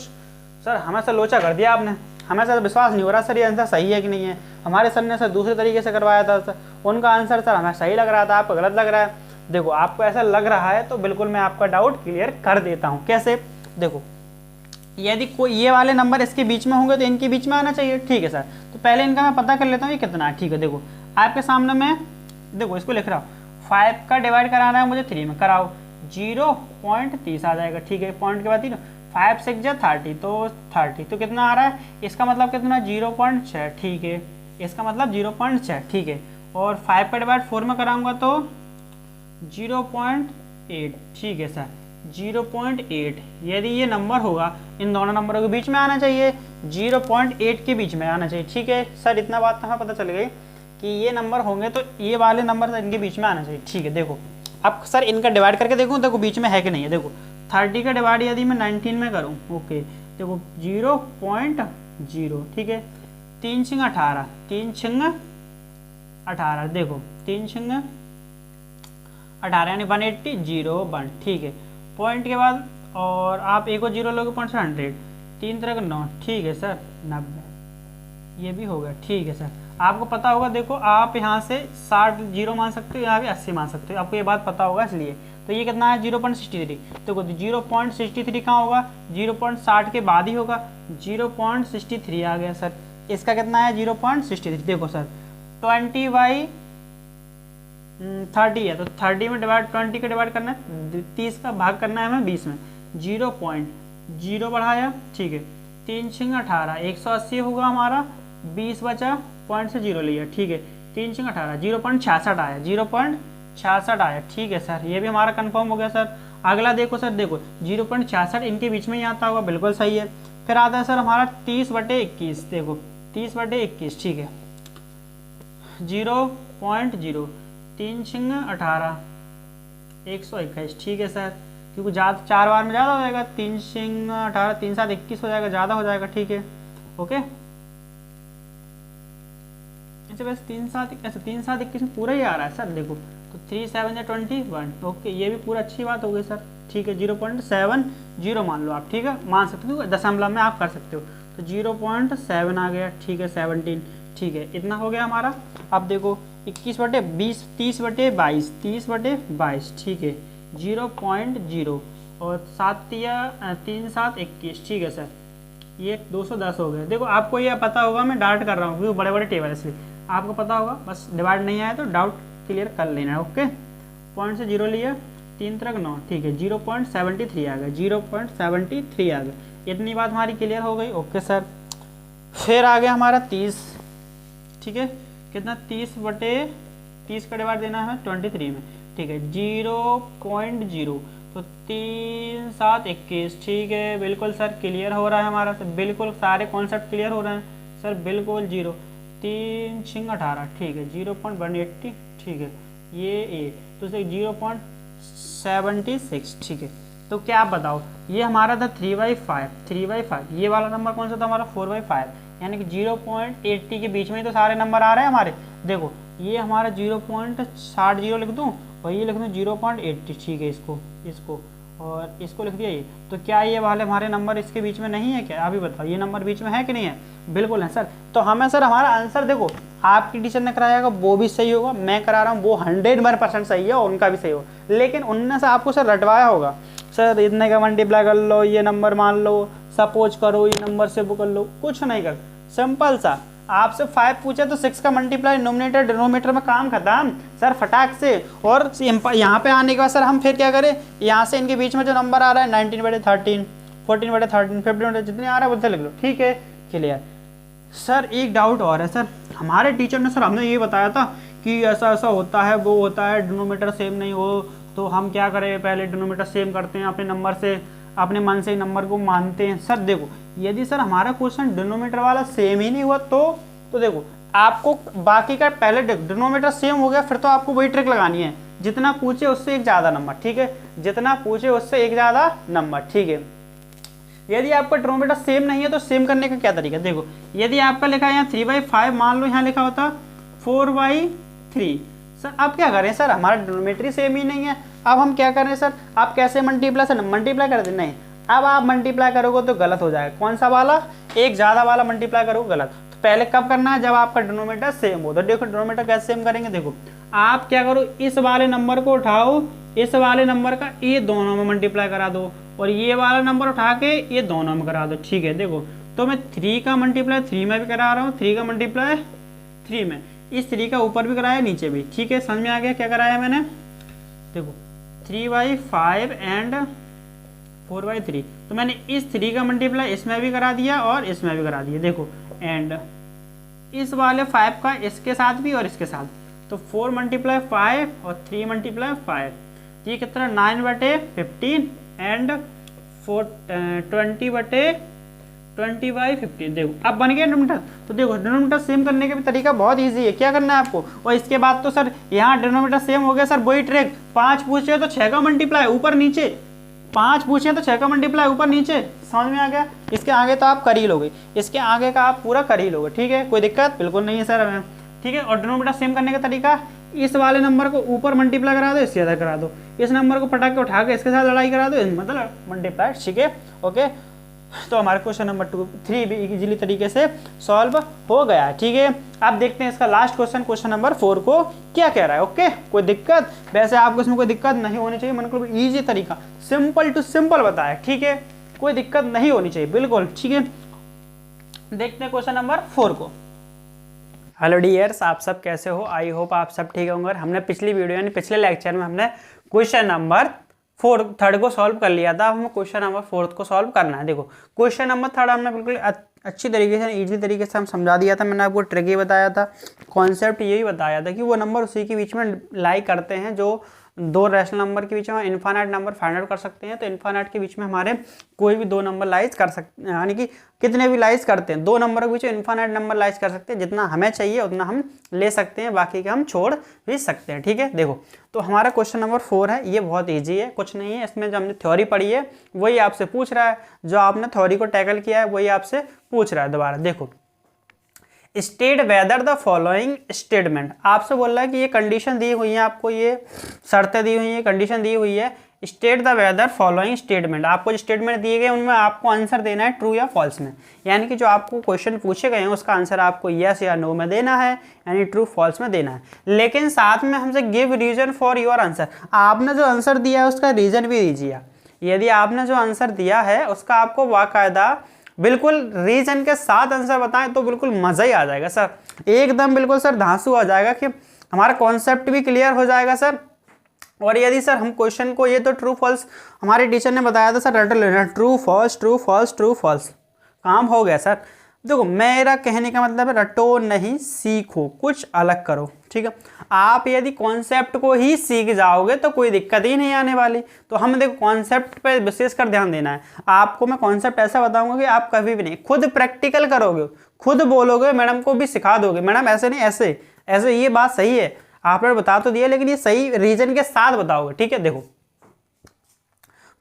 सर हमें सर लोचा कर दिया आपने, हमें सर विश्वास नहीं हो रहा सर ये आंसर सही है कि नहीं है। हमारे सर ने सर दूसरे तरीके से करवाया था सर, उनका आंसर सर हमें सही लग रहा था, आपको गलत लग रहा है। देखो आपको ऐसा लग रहा है तो बिल्कुल मैं आपका डाउट क्लियर कर देता हूँ। कैसे? देखो यदि कोई ये वाले नंबर इसके बीच में होंगे तो इनके बीच में आना चाहिए, ठीक है सर। तो पहले इनका मैं पता कर लेता हूँ ये कितना है, ठीक है। देखो आपके सामने मैं देखो इसको लिख रहा हूँ, 5 का डिवाइड कराना है मुझे 3 में, कराओ 0.30 आ जाएगा, ठीक है। पॉइंट के बाद 3 5 6 जा 30 तो 30 तो कितना आ रहा है, इसका मतलब कितना 0.6, ठीक है। इसका मतलब 0.6, ठीक है। और 5 का डिवाइड 4 में कराऊंगा तो 0.8, ठीक है सर 0.8। यदि ये नंबर होगा इन दोनों नंबरों के बीच में आना चाहिए, 0.8 के बीच में आना चाहिए, ठीक है सर। इतना बात तो हमें पता चल गई कि ये नंबर होंगे तो ये वाले नंबर इनके बीच में आना चाहिए, ठीक है। देखो अब सर इनका डिवाइड करके देखूँ, देखो बीच में है कि नहीं है। देखो 30 का डिवाइड यदि मैं 19 में करूँ, ओके, देखो 0.0, ठीक है। 3 छिंग 18, 3 छिंग 18, देखो 3 छिंग 18 यानी 180, 0 1, ठीक है। पॉइंट के बाद और आप एक और जीरो लोगे, पॉइंट से 100, 3 तरह का 9, ठीक है सर 90, ये भी हो गया, ठीक है सर। आपको पता होगा, देखो आप यहाँ से 60 जीरो मान सकते हो, यहाँ भी 80 मान सकते हो, आपको ये बात पता होगा इसलिए। तो ये कितना है 0.63, देखो 0.63 कहाँ होगा, 0.60 के बाद ही होगा, 0.63 आ गया सर। इसका कितना है 0.63, देखो सर 20/30 है तो 30 में डिवाइड 20 का डिवाइड करना है, 30 का भाग करना है हमें 20 में, 0.0 बढ़ाया, ठीक है। 3 छिंग 18, 180 होगा हमारा, 20 बचा, पॉइंट से 0 लिया, ठीक है। 3 छिंग 18, 0.66 आया, 0.66 आया, ठीक है सर। ये भी हमारा कंफर्म हो गया सर। अगला देखो सर, देखो 0.66 इनके बीच में ही आता होगा, बिल्कुल सही है। फिर आता है सर हमारा 30/21, देखो 30/21, ठीक है। 0.0, 3 छिंग 18, 121, ठीक है सर। क्योंकि ज़्यादा 4 बार में ज़्यादा हो जाएगा, 3 छिंग 18, 3 7 21 हो जाएगा, ज़्यादा हो जाएगा, ठीक है ओके। अच्छा बस 3 7 ऐसा 3 7 21 में पूरा ही आ रहा है सर, देखो तो 3 7 या 21, ओके ये भी पूरा अच्छी बात हो गई सर, ठीक है। 0.70 मान लो आप, ठीक है, मान सकते हो, दशमलव में आप कर सकते हो, तो 0.7 आ गया, ठीक है 17, ठीक है। इतना हो गया हमारा। अब देखो 21/20, 30/22, 30/22, ठीक है 0.0 और 7 या 3 7 21, ठीक है सर। ये 210 हो गया। देखो आपको ये पता होगा, मैं डाउट कर रहा हूँ क्योंकि बड़े बड़े टेबल इसलिए आपको पता होगा, बस डिवाइड नहीं आया तो डाउट क्लियर कर लेना है, ओके। पॉइंट से 0 लिया, 3 तरह 9, ठीक है 0.73 आ गया, 0.73 आ गया। इतनी बात हमारी क्लियर हो गई, ओके सर। फिर आ गया हमारा 30, ठीक है, कितना 30/30 का डिवाइड देना है 23 में, ठीक है 0.0, तो 3 7 21, ठीक है बिल्कुल सर क्लियर हो रहा है हमारा सर, बिल्कुल सारे कॉन्सेप्ट क्लियर हो रहे हैं सर, बिल्कुल 0, 3 छिंग 18, ठीक है 0.180, ठीक है ये 8 तो 0.76, ठीक है। तो क्या आप बताओ, ये हमारा था 3/5, ये वाला नंबर कौन सा था हमारा 4/5, यानी कि 0.80 के बीच में तो सारे नंबर आ रहे हैं हमारे। देखो ये हमारा 0.60 लिख दूँ और ये लिख दूँ 0.80, ठीक है। इसको और इसको लिख दिया ये, तो क्या ये वाले हमारे नंबर इसके बीच में नहीं है क्या? अभी बताओ ये नंबर बीच में है कि नहीं है? बिल्कुल है सर। तो हमें सर हमारा आंसर देखो, आपकी टीचर ने कराया वो भी सही होगा, मैं करा रहा हूँ वो 100% सही है और उनका भी सही होगा, लेकिन उनने से आपको सर रटवाया होगा सर, इतने का मल्टीप्लाई कर लो, ये नंबर मान लो, सपोज करो ये नंबर से वो कर लो, कुछ नहीं कर, सिंपल सा आपसे 5 पूछे तो 6 का मल्टीप्लाई नोमिनेटर डिनोमिनेटर में काम खत्म सर फटाक से। और यहाँ पे आने के बाद सर हम फिर क्या करें, यहाँ से इनके बीच में जो नंबर आ रहा है 19/13, 14/13, 15 जितने आ रहा है उतने लिख लो, ठीक है क्लियर। सर एक डाउट और है सर, हमारे टीचर ने सर हमने ये बताया था कि ऐसा ऐसा होता है वो होता है, डिनोमिनेटर सेम नहीं हो तो हम क्या करें, पहले डिनोमिनेटर सेम करते हैं, अपने नंबर से अपने मन से नंबर को मानते हैं। सर देखो यदि सर हमारा क्वेश्चन डिनोमिनेटर वाला सेम ही नहीं हुआ तो देखो आपको बाकी का पहले डिनोमिनेटर सेम हो गया, फिर तो आपको वही ट्रिक लगानी है, जितना पूछे उससे एक ज़्यादा नंबर, ठीक है, जितना पूछे उससे एक ज़्यादा नंबर, ठीक है। यदि आपका डिनोमिनेटर सेम नहीं है तो सेम करने का क्या तरीका, देखो यदि आपका लिखा है यहाँ 3/5, मान लो यहाँ लिखा होता 4/3। सर आप क्या करें, सर हमारा डिनोमिनेटर सेम ही नहीं है, अब हम क्या करें सर, आप कैसे मल्टीप्लाई, सर मल्टीप्लाई कर दें, नहीं अब आप मल्टीप्लाई करोगे तो गलत हो जाएगा। कौन सा वाला, एक ज़्यादा वाला मल्टीप्लाई करोगे गलत। तो पहले कब करना है, जब आपका डिनोमिनेटर सेम हो। तो देखो डिनोमिनेटर कैसे सेम करेंगे, देखो आप क्या करो, इस वाले नंबर को उठाओ, इस वाले नंबर का ये दोनों में मल्टीप्लाई करा दो, और ये वाला नंबर उठा के ये दोनों में करा दो। ठीक है, देखो तो मैं 3 का मल्टीप्लाई 3 में भी करा रहा हूँ, 3 का मल्टीप्लाई 3 में, इस 3 का ऊपर भी कराया नीचे भी। ठीक है, समझ में आ गया क्या कराया मैंने, देखो 3/5 एंड 4/3। तो मैंने इस 3 का मल्टीप्लाई इसमें भी करा दिया और इसमें भी करा दिया, देखो एंड इस वाले 5 का इसके साथ भी और इसके साथ। तो 4 × 5 और 3 × 5, तो ये कितना 9/15 एंड 20/15। देखो अब बन गया डिनोमिनेटर। तो देखो डिनोमिनेटर सेम करने का भी तरीका बहुत इजी है, क्या करना है आपको, और इसके बाद तो सर यहाँ डिनोमिनेटर सेम हो गया सर, वही ट्रिक, 5 पूछे तो 6 का मल्टीप्लाई ऊपर नीचे, 5 पूछे तो 6 का मल्टीप्लाई ऊपर नीचे, समझ में आ गया। इसके आगे तो आप कर ही लोगे, इसके आगे का आप पूरा कर ही लोगे। ठीक है, कोई दिक्कत बिल्कुल नहीं है सर हमें। ठीक है, और डिनोमिनेटर सेम करने का तरीका, इस वाले नंबर को ऊपर मल्टीप्लाई करा दो, इसके अंदर करा दो, इस नंबर को पटाके उठा के इसके साथ लड़ाई करा दो, मतलब मल्टीप्लाई। ठीक है, ओके। तो हमारे क्वेश्चन नंबर 3 भी इजीली तरीके से सॉल्व हो गया है। ठीक है, अब देखते हैं इसका लास्ट क्वेश्चन, क्वेश्चन नंबर 4 को क्या कह रहा है। ओके, कोई दिक्कत, वैसे आपको इसमें कोई दिक्कत नहीं होनी चाहिए, मतलब इजी तरीका, सिंपल टू सिंपल बताया। ठीक है, कोई दिक्कत नहीं होनी चाहिए बिल्कुल। ठीक है, देखते हैं क्वेश्चन नंबर 4 को। हेलो डियर्स, आप सब कैसे हो, आई होप आप सब ठीक होंगे। हमने पिछली वीडियो यानी पिछले लेक्चर में हमने क्वेश्चन नंबर 3 को सॉल्व कर लिया था, हमें क्वेश्चन नंबर 4 को सॉल्व करना है। देखो क्वेश्चन नंबर 3 हमने बिल्कुल अच्छी तरीके से इजी तरीके से हम समझा दिया था, मैंने आपको ट्रिक ही बताया था, कॉन्सेप्ट यही बताया था कि वो नंबर उसी के बीच में लाई करते हैं जो 2 रैशनल नंबर के बीच में इनफाइनाइट नंबर फाइंड आउट कर सकते हैं। तो इनफाइनाइट के बीच में हमारे कोई भी 2 नंबर लाइज कर सकते हैं, यानी कि कितने भी लाइज करते हैं, 2 नंबर के बीच में इनफाइनाइट नंबर लाइज कर सकते हैं, जितना हमें चाहिए उतना हम ले सकते हैं, बाकी के हम छोड़ भी सकते हैं। ठीक है, देखो तो हमारा क्वेश्चन नंबर 4 है, ये बहुत ईजी है, कुछ नहीं है इसमें, जो हमने थ्योरी पढ़ी है वही आपसे पूछ रहा है, जो आपने थ्योरी को टैकल किया है वही आपसे पूछ रहा है दोबारा। देखो state whether the following statement, आपसे बोल रहा है कि ये कंडीशन दी हुई है, आपको ये शर्तें दी हुई है, कंडीशन दी हुई है, state the weather following statement, आपको जो स्टेटमेंट दिए गए उनमें आपको आंसर देना है ट्रू या फॉल्स में, यानी कि जो आपको क्वेश्चन पूछे गए हैं उसका आंसर आपको यस या नो में देना है, यानी ट्रू फॉल्स में देना है। लेकिन साथ में हमसे give reason for your answer, आपने जो आंसर दिया है उसका रीजन भी दीजिए। यदि आपने जो आंसर दिया है उसका आपको बाकायदा बिल्कुल रीजन के साथ आंसर बताएं तो बिल्कुल मज़ा ही आ जाएगा सर, एकदम बिल्कुल सर धांसू आ जाएगा कि हमारा कॉन्सेप्ट भी क्लियर हो जाएगा सर। और यदि सर हम क्वेश्चन को, ये तो ट्रू फॉल्स हमारे टीचर ने बताया था सर, रट लेना true false true false true false, काम हो गया सर। देखो मेरा कहने का मतलब है रटो नहीं, सीखो, कुछ अलग करो। ठीक है, आप यदि कॉन्सेप्ट को ही सीख जाओगे तो कोई दिक्कत ही नहीं आने वाली। तो हम देखो कॉन्सेप्ट पे विशेष कर ध्यान देना है, आपको मैं कॉन्सेप्ट ऐसा बताऊंगा कि आप कभी भी नहीं, खुद प्रैक्टिकल करोगे, खुद बोलोगे, मैडम को भी सिखा दोगे, मैडम ऐसे नहीं ऐसे ऐसे, ये बात सही है, आपने बता तो दिया लेकिन ये सही रीजन के साथ बताओगे। ठीक है, देखो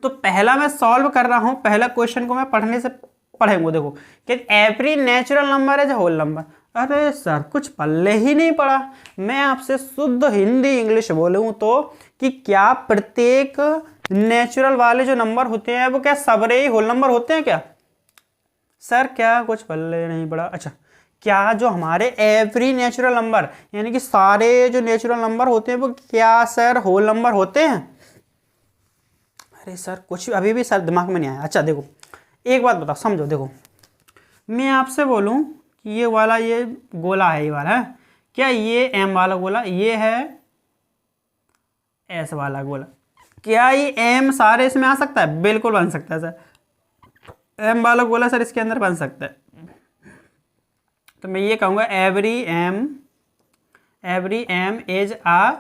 तो पहला मैं सॉल्व कर रहा हूं, पहला क्वेश्चन को मैं पढ़ने से पढ़ेंगे। देखो कि every natural number is whole number. अरे सर कुछ पल्ले ही नहीं पड़ा, मैं आपसे शुद्ध हिंदी इंग्लिश बोलूं तो कि क्या प्रत्येक नेचुरल वाले जो नंबर होते हैं वो क्या सबरे ही होल नंबर होते हैं क्या? सर क्या कुछ पल्ले नहीं पड़ा। अच्छा, क्या जो हमारे एवरी नेचुरल नंबर यानी कि सारे जो नेचुरल नंबर होते हैं वो क्या सर होल नंबर होते हैं? अरे सर कुछ अभी भी सर दिमाग में नहीं आया। अच्छा देखो एक बात बताओ, समझो, देखो मैं आपसे बोलूं कि ये वाला ये गोला है, ये वाला है क्या, ये एम वाला गोला, ये है एस वाला गोला, क्या ये एम सारे इसमें आ सकता है? बिल्कुल बन सकता है सर, एम वाला गोला सर इसके अंदर बन सकता है। तो मैं ये कहूँगा every M is a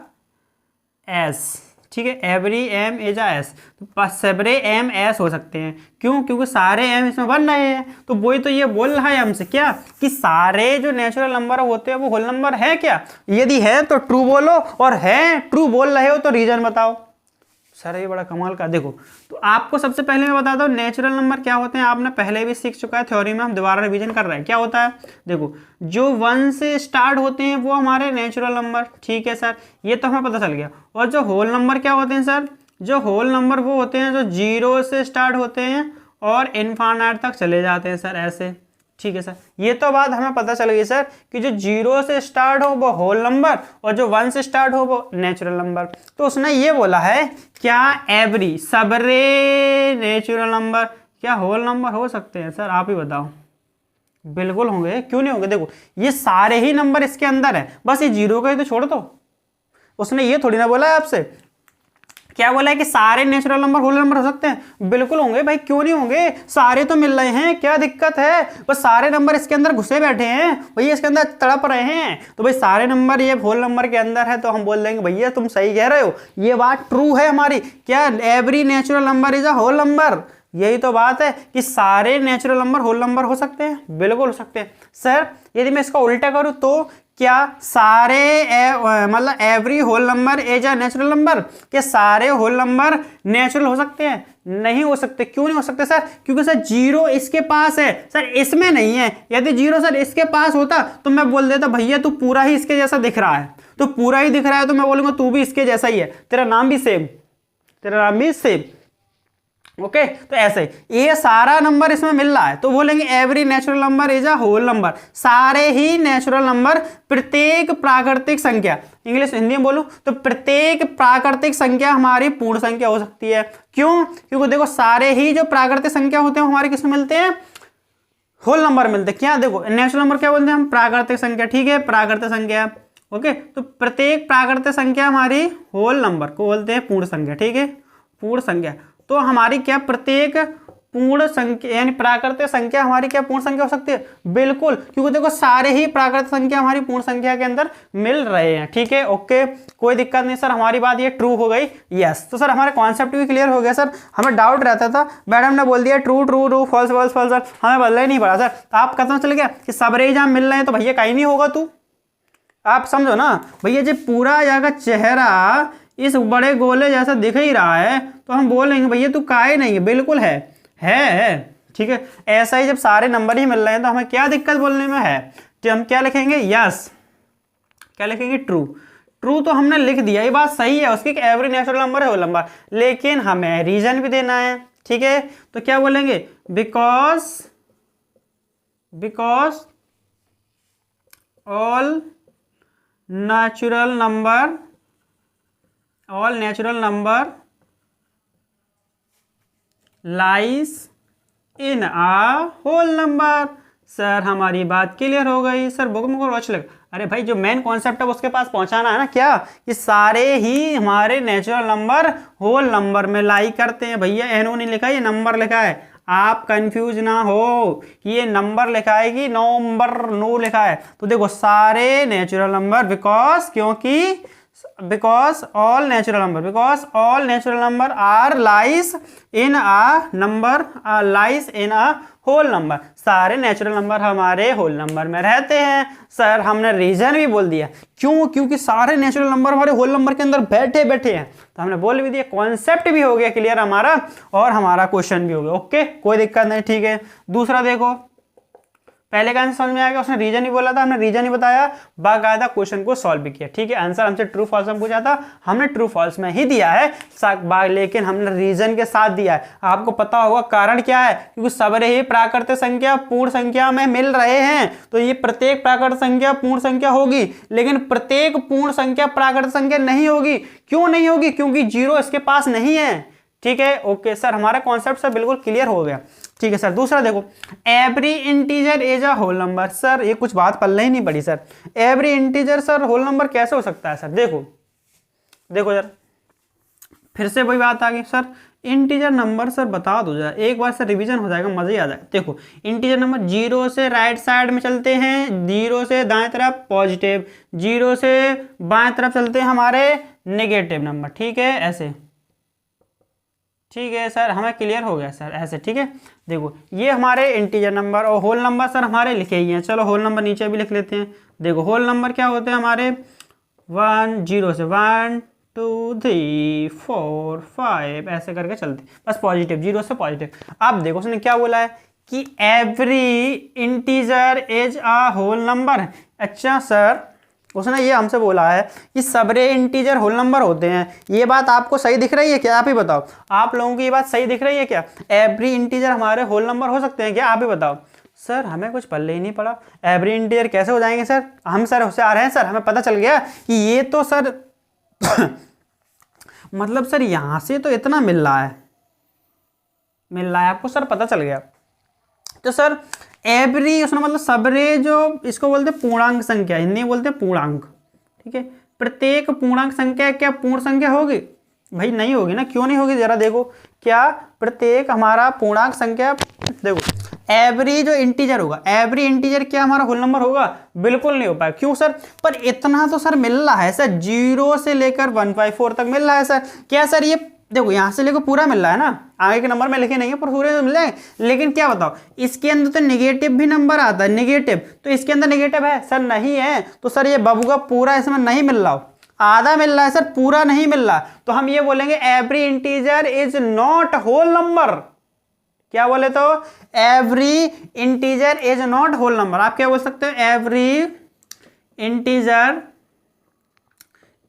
S. ठीक है, every M is a S, तो सबरे एम एस हो सकते हैं, क्यों? क्योंकि सारे एम इसमें बन रहे हैं। तो वही तो ये बोल रहा है हमसे क्या कि सारे जो नेचुरल नंबर होते हैं वो होल नंबर है क्या? यदि है तो ट्रू बोलो, और है ट्रू बोल रहे हो तो रीजन बताओ। सर ये बड़ा कमाल का। देखो तो आपको सबसे पहले मैं बताता हूँ नेचुरल नंबर क्या होते हैं, आपने पहले भी सीख चुका है थ्योरी में, हम दोबारा रिवीजन कर रहे हैं। क्या होता है, देखो जो 1 से स्टार्ट होते हैं वो हमारे नेचुरल नंबर, ठीक है सर, ये तो हमें पता चल गया। और जो होल नंबर क्या होते हैं सर, जो होल नंबर वो होते हैं जो 0 से स्टार्ट होते हैं और इनफाइनाइट तक चले जाते हैं सर, ऐसे, ठीक है सर। ये तो बात हमें पता चल गई सर कि जो 0 से स्टार्ट हो वो होल नंबर और जो 1 से स्टार्ट हो वो नेचुरल नंबर। तो उसने ये बोला है क्या एवरी सबरे नेचुरल नंबर क्या होल नंबर हो सकते हैं सर, आप ही बताओ। बिल्कुल होंगे, क्यों नहीं होंगे। देखो ये सारे ही नंबर इसके अंदर है, बस ये 0 का ही तो छोड़ दो। उसने ये थोड़ी ना बोला है आपसे, क्या बोला है कि सारे नेचुरल नंबर होल नंबर हो सकते हैं। बिल्कुल होंगे भाई, क्यों नहीं होंगे, सारे तो मिल रहे हैं, क्या दिक्कत है। बस सारे नंबर इसके अंदर घुसे बैठे हैं भैया, इसके अंदर तड़प रहे हैं, तो भाई सारे नंबर ये होल नंबर के अंदर है, तो हम बोल देंगे भैया तुम सही कह रहे हो, ये बात ट्रू है हमारी। क्या every natural number is a whole number, यही तो बात है कि सारे नेचुरल नंबर होल नंबर हो सकते हैं। बिल्कुल हो सकते हैं सर। यदि मैं इसका उल्टा करूं तो क्या सारे मतलब every whole number is a natural number, क्या सारे होल नंबर नेचुरल हो सकते हैं? नहीं हो सकते। क्यों नहीं हो सकते सर? क्योंकि सर 0 इसके पास है सर, इसमें नहीं है। यदि 0 सर इसके पास होता तो मैं बोल देता भैया तू पूरा ही इसके जैसा दिख रहा है, तो पूरा ही दिख रहा है तो मैं बोलूंगा तू भी इसके जैसा ही है, तेरा नाम भी सेम, तेरा नाम भी सेम। ओके तो ऐसे ये सारा नंबर इसमें मिल रहा है तो बोलेंगे every natural number is a whole number. सारे ही नेचुरल नंबर, प्रत्येक प्राकृतिक संख्या, इंग्लिश हिंदी में बोलूं तो प्रत्येक प्राकृतिक संख्या हमारी पूर्ण संख्या हो सकती है। क्यों? क्योंकि देखो सारे ही जो प्राकृतिक संख्या होते हैं हमारे किसमें मिलते हैं? होल नंबर मिलते हैं। क्या देखो नेचुरल नंबर क्या बोलते हैं हम? प्राकृतिक संख्या, ठीक है, प्राकृतिक संख्या। ओके तो प्रत्येक प्राकृतिक संख्या हमारी होल नंबर को बोलते हैं पूर्ण संख्या, ठीक है, पूर्ण संख्या। तो हमारी क्या प्रत्येक पूर्ण संख्या यानी प्राकृतिक संख्या हमारी क्या पूर्ण संख्या हो सकती है? बिल्कुल, क्योंकि देखो सारे ही प्राकृतिक संख्या हमारी पूर्ण संख्या के अंदर मिल रहे हैं, ठीक है। ओके कोई दिक्कत नहीं सर, हमारी बात ये ट्रू हो गई। यस तो सर हमारे कॉन्सेप्ट भी क्लियर हो गया सर। हमें डाउट रहता था, मैडम ने बोल दिया true true true false false false sir, हमें बदलना ही नहीं पड़ा सर। तो आप पता चल गया कि सब रेजाम मिल रहे हैं तो भैया कहीं नहीं होगा तू, आप समझो ना भैया। जब पूरा जगह चेहरा इस बड़े गोले जैसा दिख ही रहा है तो हम बोलेंगे भैया तू काहे नहीं है। बिल्कुल है, ठीक है। ऐसा ही जब सारे नंबर ही मिल रहे हैं तो हमें क्या दिक्कत बोलने में है? तो हम क्या लिखेंगे? यस, क्या लिखेंगे? ट्रू। ट्रू तो हमने लिख दिया, ये बात सही है उसकी, एवरी नेचुरल नंबर है होल नंबर, लेकिन हमें रीजन भी देना है, ठीक है। तो क्या बोलेंगे? Because all natural number lies in a whole number. Sir हमारी बात क्लियर हो गई सर। बुक में वॉच लग, अरे भाई जो मेन कॉन्सेप्ट है उसके पास पहुंचाना है ना। क्या कि सारे ही हमारे नेचुरल नंबर होल नंबर में लाई करते हैं भैया। एनो नहीं लिखा, ये नंबर लिखा है, आप कंफ्यूज ना हो कि ये नंबर लिखा है कि नंबर नो लिखा है। तो देखो सारे natural number because all natural number are lies in a whole number. सारे नेचुरल नंबर हमारे होल नंबर में रहते हैं। सर हमने रीजन भी बोल दिया, क्यों? क्योंकि सारे नेचुरल नंबर हमारे होल नंबर के अंदर बैठे हैं, तो हमने बोल भी दिया, कॉन्सेप्ट भी हो गया क्लियर हमारा और हमारा क्वेश्चन भी हो गया। ओके कोई दिक्कत नहीं, ठीक है। दूसरा देखो, पहले का आंसर समझ में आ गया, उसने रीजन ही बोला था, हमने रीजन ही बताया, बाकायदा क्वेश्चन को सॉल्व भी किया, ठीक है। आंसर हमसे ट्रू फॉल्स में पूछा था, हमने ट्रू फॉल्स में ही दिया है, लेकिन हमने रीजन के साथ दिया है। आपको पता होगा कारण क्या है? क्योंकि सबरे ही प्राकृतिक संख्या पूर्ण संख्या में मिल रहे हैं, तो ये प्रत्येक प्राकृतिक संख्या पूर्ण संख्या होगी, लेकिन प्रत्येक पूर्ण संख्या प्राकृतिक संख्या नहीं होगी। क्यों नहीं होगी? क्योंकि 0 इसके पास नहीं है, ठीक है। ओके सर हमारा कॉन्सेप्ट सर बिल्कुल क्लियर हो गया, ठीक है सर। दूसरा देखो, every integer is a whole number. Sir ये कुछ बात पल्ले ही नहीं पड़ी sir, every integer sir whole number कैसे हो सकता है? सर देखो सर फिर से वही बात आ गई सर। इंटीजर नंबर सर बता दो जरा एक बार सर, रिवीजन हो जाएगा, मजा ही आ जाएगा। देखो इंटीजर नंबर 0 से राइट साइड में चलते हैं, 0 से दाएं तरफ पॉजिटिव, 0 से बाएं तरफ चलते हैं हमारे नेगेटिव नंबर, ठीक है, ऐसे, ठीक है सर। हमें क्लियर हो गया सर, ऐसे, ठीक है। देखो ये हमारे इंटीजर नंबर और होल नंबर सर हमारे लिखे ही हैं। चलो होल नंबर नीचे भी लिख लेते हैं। देखो होल नंबर क्या होते हैं हमारे? 1 0 से 1 2 3 4 5 ऐसे करके चलते, बस पॉजिटिव, 0 से पॉजिटिव। अब देखो उसने क्या बोला है कि every integer is a whole number. अच्छा सर, उसने ये हमसे बोला है कि सबरे इंटीजर होल नंबर होते हैं, ये बात आपको सही दिख रही है क्या? आप ही बताओ, आप लोगों की ये बात सही दिख रही है क्या? एवरी इंटीजर हमारे होल नंबर हो सकते हैं क्या? आप ही बताओ। सर हमें कुछ पल्ले ही नहीं पड़ा, एवरी इंटीजर कैसे हो जाएंगे सर? हम सर होशियार हैं सर, हमें पता चल गया कि ये तो सर मतलब सर यहाँ से तो इतना मिल रहा है आपको सर, पता चल गया। तो सर एवरी उसने मतलब सबरे, जो इसको बोलते हैं पूर्णांक संख्या, हिंदी में बोलते हैं पूर्णांक, ठीक है। प्रत्येक पूर्णांक संख्या क्या पूर्ण संख्या होगी? भाई नहीं होगी ना, क्यों नहीं होगी? जरा देखो, क्या प्रत्येक हमारा पूर्णांक संख्या, देखो एवरी जो इंटीजर होगा, एवरी इंटीजर क्या हमारा होल नंबर होगा? बिल्कुल नहीं हो पाएगा। क्यों सर? पर इतना तो सर मिल रहा है सर, 0 से लेकर 154 तक मिल रहा है सर। क्या सर ये देखो यहाँ से लेकर पूरा मिल रहा है ना, आगे के नंबर में लिखे नहीं है पर पूरे मिल जाएंगे। लेकिन क्या बताओ, इसके अंदर तो नेगेटिव भी नंबर आता है, नेगेटिव, तो इसके अंदर नेगेटिव है सर? नहीं है। तो सर ये बाबू का पूरा इसमें नहीं मिल रहा हो, आधा मिल रहा है सर, पूरा नहीं मिल रहा। तो हम ये बोलेंगे every integer is not whole number. क्या बोले? तो every integer is not whole number. आप क्या बोल सकते हो? Every integer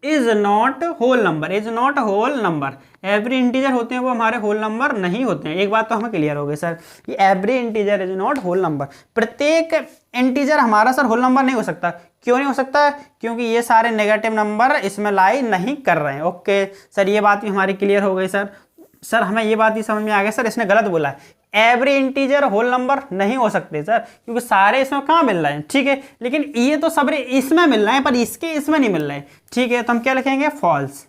is not whole number, is not whole number. Every integer होते हैं वो हमारे होल नंबर नहीं होते हैं। एक बात तो हमें क्लियर हो गई सर कि every integer is not whole number. प्रत्येक इंटीजर हमारा सर होल नंबर नहीं हो सकता। क्यों नहीं हो सकता? क्योंकि ये सारे नेगेटिव नंबर इसमें लाई नहीं कर रहे हैं। ओके सर, ये बात भी हमारी क्लियर हो गई सर। सर हमें ये बात भी समझ में आ गया सर, इसने गलत बोला है, एवरी इंटीजर होल नंबर नहीं हो सकते सर, क्योंकि सारे इसमें कहाँ मिल रहे हैं, ठीक है। लेकिन ये तो सब इसमें मिल रहे हैं पर इसके इसमें नहीं मिल रहे हैं, ठीक है। तो हम क्या लिखेंगे? फॉल्स।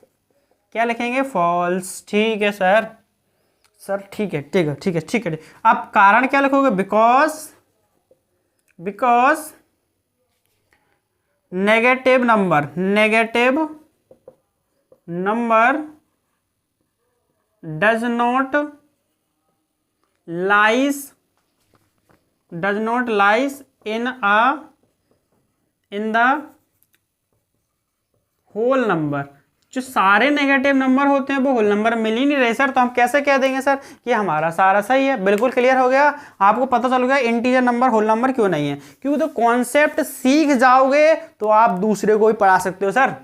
क्या लिखेंगे? फॉल्स, ठीक है सर। सर ठीक है, ठीक है, ठीक है, ठीक है। अब कारण क्या लिखोगे? Because negative number does not lies in the whole number. जो सारे नेगेटिव नंबर होते हैं वो होल नंबर मिल ही नहीं रहे सर, तो हम कैसे कह देंगे सर कि हमारा सारा सही है? बिल्कुल क्लियर हो गया, आपको पता चल गया इंटीजर नंबर होल नंबर क्यों नहीं है। क्योंकि तो कॉन्सेप्ट सीख जाओगे तो आप दूसरे को भी पढ़ा सकते हो सर।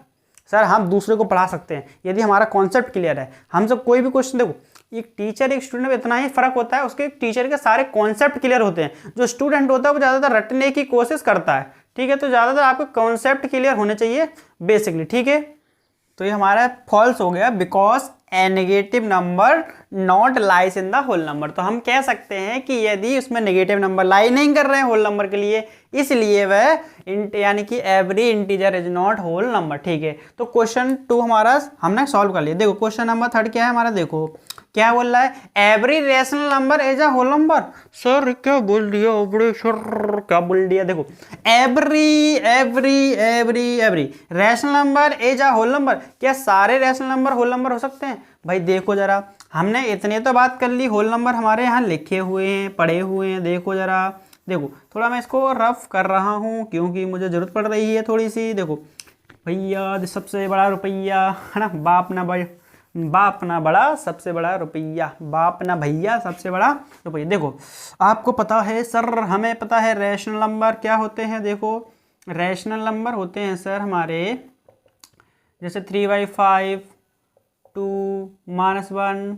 हम दूसरे को पढ़ा सकते हैं यदि हमारा कॉन्सेप्ट क्लियर है। हमसे कोई भी क्वेश्चन, देखो एक टीचर एक स्टूडेंट में इतना ही फर्क होता है, उसके टीचर के सारे कॉन्सेप्ट क्लियर होते हैं। जो स्टूडेंट होता है वो ज़्यादातर रटने की कोशिश करता है, ठीक है। तो ज़्यादातर आपके कॉन्सेप्ट क्लियर होने चाहिए बेसिकली, ठीक है। तो ये हमारा फॉल्स हो गया, because a negative number not lies in the whole number. तो हम कह सकते हैं कि यदि उसमें नेगेटिव नंबर लाई नहीं कर रहे हैं होल नंबर के लिए, इसलिए वह यानी कि every integer is not whole number, ठीक है। तो क्वेश्चन 2 हमारा हमने सॉल्व कर लिया। देखो क्वेश्चन नंबर 3 क्या है हमारा, देखो क्या बोल रहा है? Every rational number is a whole number. Sir क्या बोल दिया बड़े सर, क्या बोल दिया? देखो every rational number is a whole number. क्या सारे रेशनल नंबर होल नंबर हो सकते हैं? भाई देखो जरा, हमने इतने तो बात कर ली, होल नंबर हमारे यहाँ लिखे हुए हैं, पढ़े हुए हैं। देखो जरा, देखो थोड़ा मैं इसको रफ कर रहा हूँ क्योंकि मुझे ज़रूरत पड़ रही है थोड़ी सी। देखो भैया सबसे बड़ा रुपया है ना, बाप ना बड़ा सबसे बड़ा रुपया, बाप ना भैया सबसे बड़ा रुपया। देखो आपको पता है सर, हमें पता है रैशनल नंबर क्या होते हैं। देखो रैशनल नंबर होते हैं सर हमारे, जैसे 3/5, 2, -1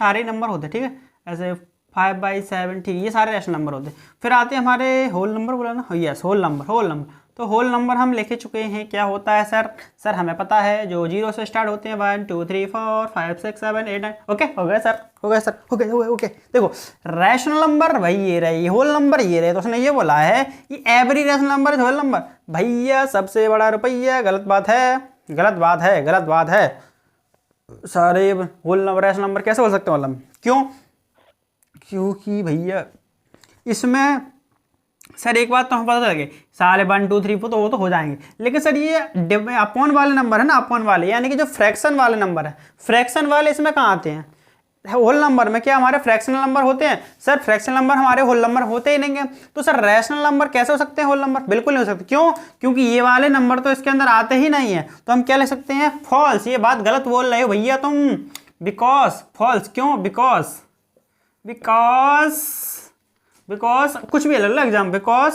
सारे नंबर होते हैं, ठीक है। ऐसे 5/7, ठीक है, ये सारे रैशनल नंबर होते हैं। फिर आते हैं हमारे होल नंबर, बोला ना, यस होल नंबर। तो होल नंबर हम लिखे चुके हैं, क्या होता है सर हमें पता है, जो 0 से स्टार्ट होते हैं, 1 2 3 4 5 6 7 8 9। ओके हो गया सर, ओके। देखो रैशनल नंबर भाई ये रहे, होल नंबर ये रहे। तो उसने ये बोला है कि every rational number is whole number. भैया सबसे बड़ा रुपया, गलत बात है। सारे होल नंबर रैशनल नंबर कैसे बोल सकते हो? मतलब क्योंकि भैया इसमें सर एक बात तो हमें पता चल गई, सारे 1 2 3 4 तो वो तो हो जाएंगे। लेकिन सर ये अपॉन वाले नंबर है ना, अपॉन वाले यानी कि जो फ्रैक्शन वाले नंबर है, फ्रैक्शन वाले इसमें कहाँ आते हैं? होल नंबर में क्या हमारे फ्रैक्शनल नंबर होते हैं? सर फ्रैक्शनल नंबर हमारे होल नंबर होते ही नहीं है। तो सर रैशनल नंबर कैसे हो सकते हैं होल नंबर? बिल्कुल नहीं हो सकते। क्यों? क्योंकि ये वाले नंबर तो इसके अंदर आते ही नहीं है। तो हम क्या लिख सकते हैं? फॉल्स। ये बात गलत बोल रहे हो भैया तुम, बिकॉज फॉल्स। क्यों? बिकॉज कुछ भी अलग exam, because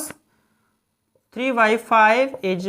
3/5 is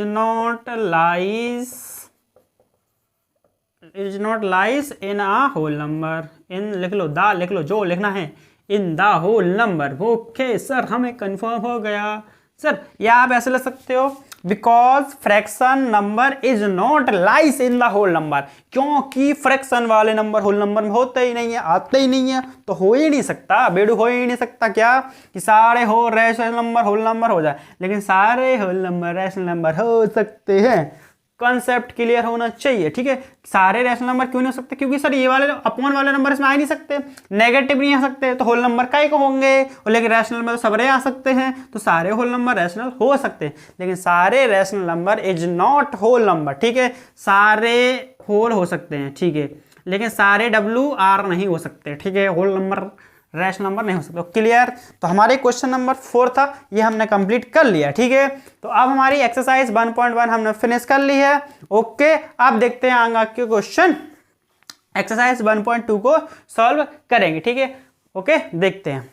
not lies in a whole number. In लिख लो, द लिख लो, जो लिखना है, in the whole number. Okay sir, हमें कंफर्म हो गया। सर या आप ऐसे लिख सकते हो, because fraction number is not lies in the whole number. क्योंकि फ्रैक्शन वाले नंबर होल नंबर में होते ही नहीं है, आते ही नहीं है, तो हो ही नहीं सकता बेडू, हो ही नहीं सकता क्या कि सारे हो रैशनल नंबर होल नंबर हो जाए। लेकिन सारे होल नंबर रैशनल नंबर हो सकते हैं। कॉन्सेप्ट क्लियर होना चाहिए, ठीक है। सारे रैशनल नंबर क्यों नहीं हो सकते? क्योंकि सर ये वाले अपॉन वाले नंबर इसमें आ ही नहीं सकते, नेगेटिव नहीं आ सकते, तो होल नंबर काहे को होंगे? और लेकिन रैशनल में तो सबरे आ सकते हैं, तो सारे होल नंबर रैशनल हो सकते हैं। लेकिन सारे rational number is not whole number, ठीक है। सारे होल हो सकते हैं, ठीक है, लेकिन सारे WR नहीं हो सकते, ठीक है। होल नंबर रैशनल नंबर नहीं हो सकता। क्लियर? तो हमारे क्वेश्चन नंबर 4 था, ये हमने कंप्लीट कर लिया, ठीक है। तो अब हमारी एक्सरसाइज 1.1 हमने फिनिश कर ली है। ओके, अब देखते हैं आगे के क्वेश्चन। एक्सरसाइज 1.2 को सॉल्व करेंगे, ठीक है। ओके, देखते हैं।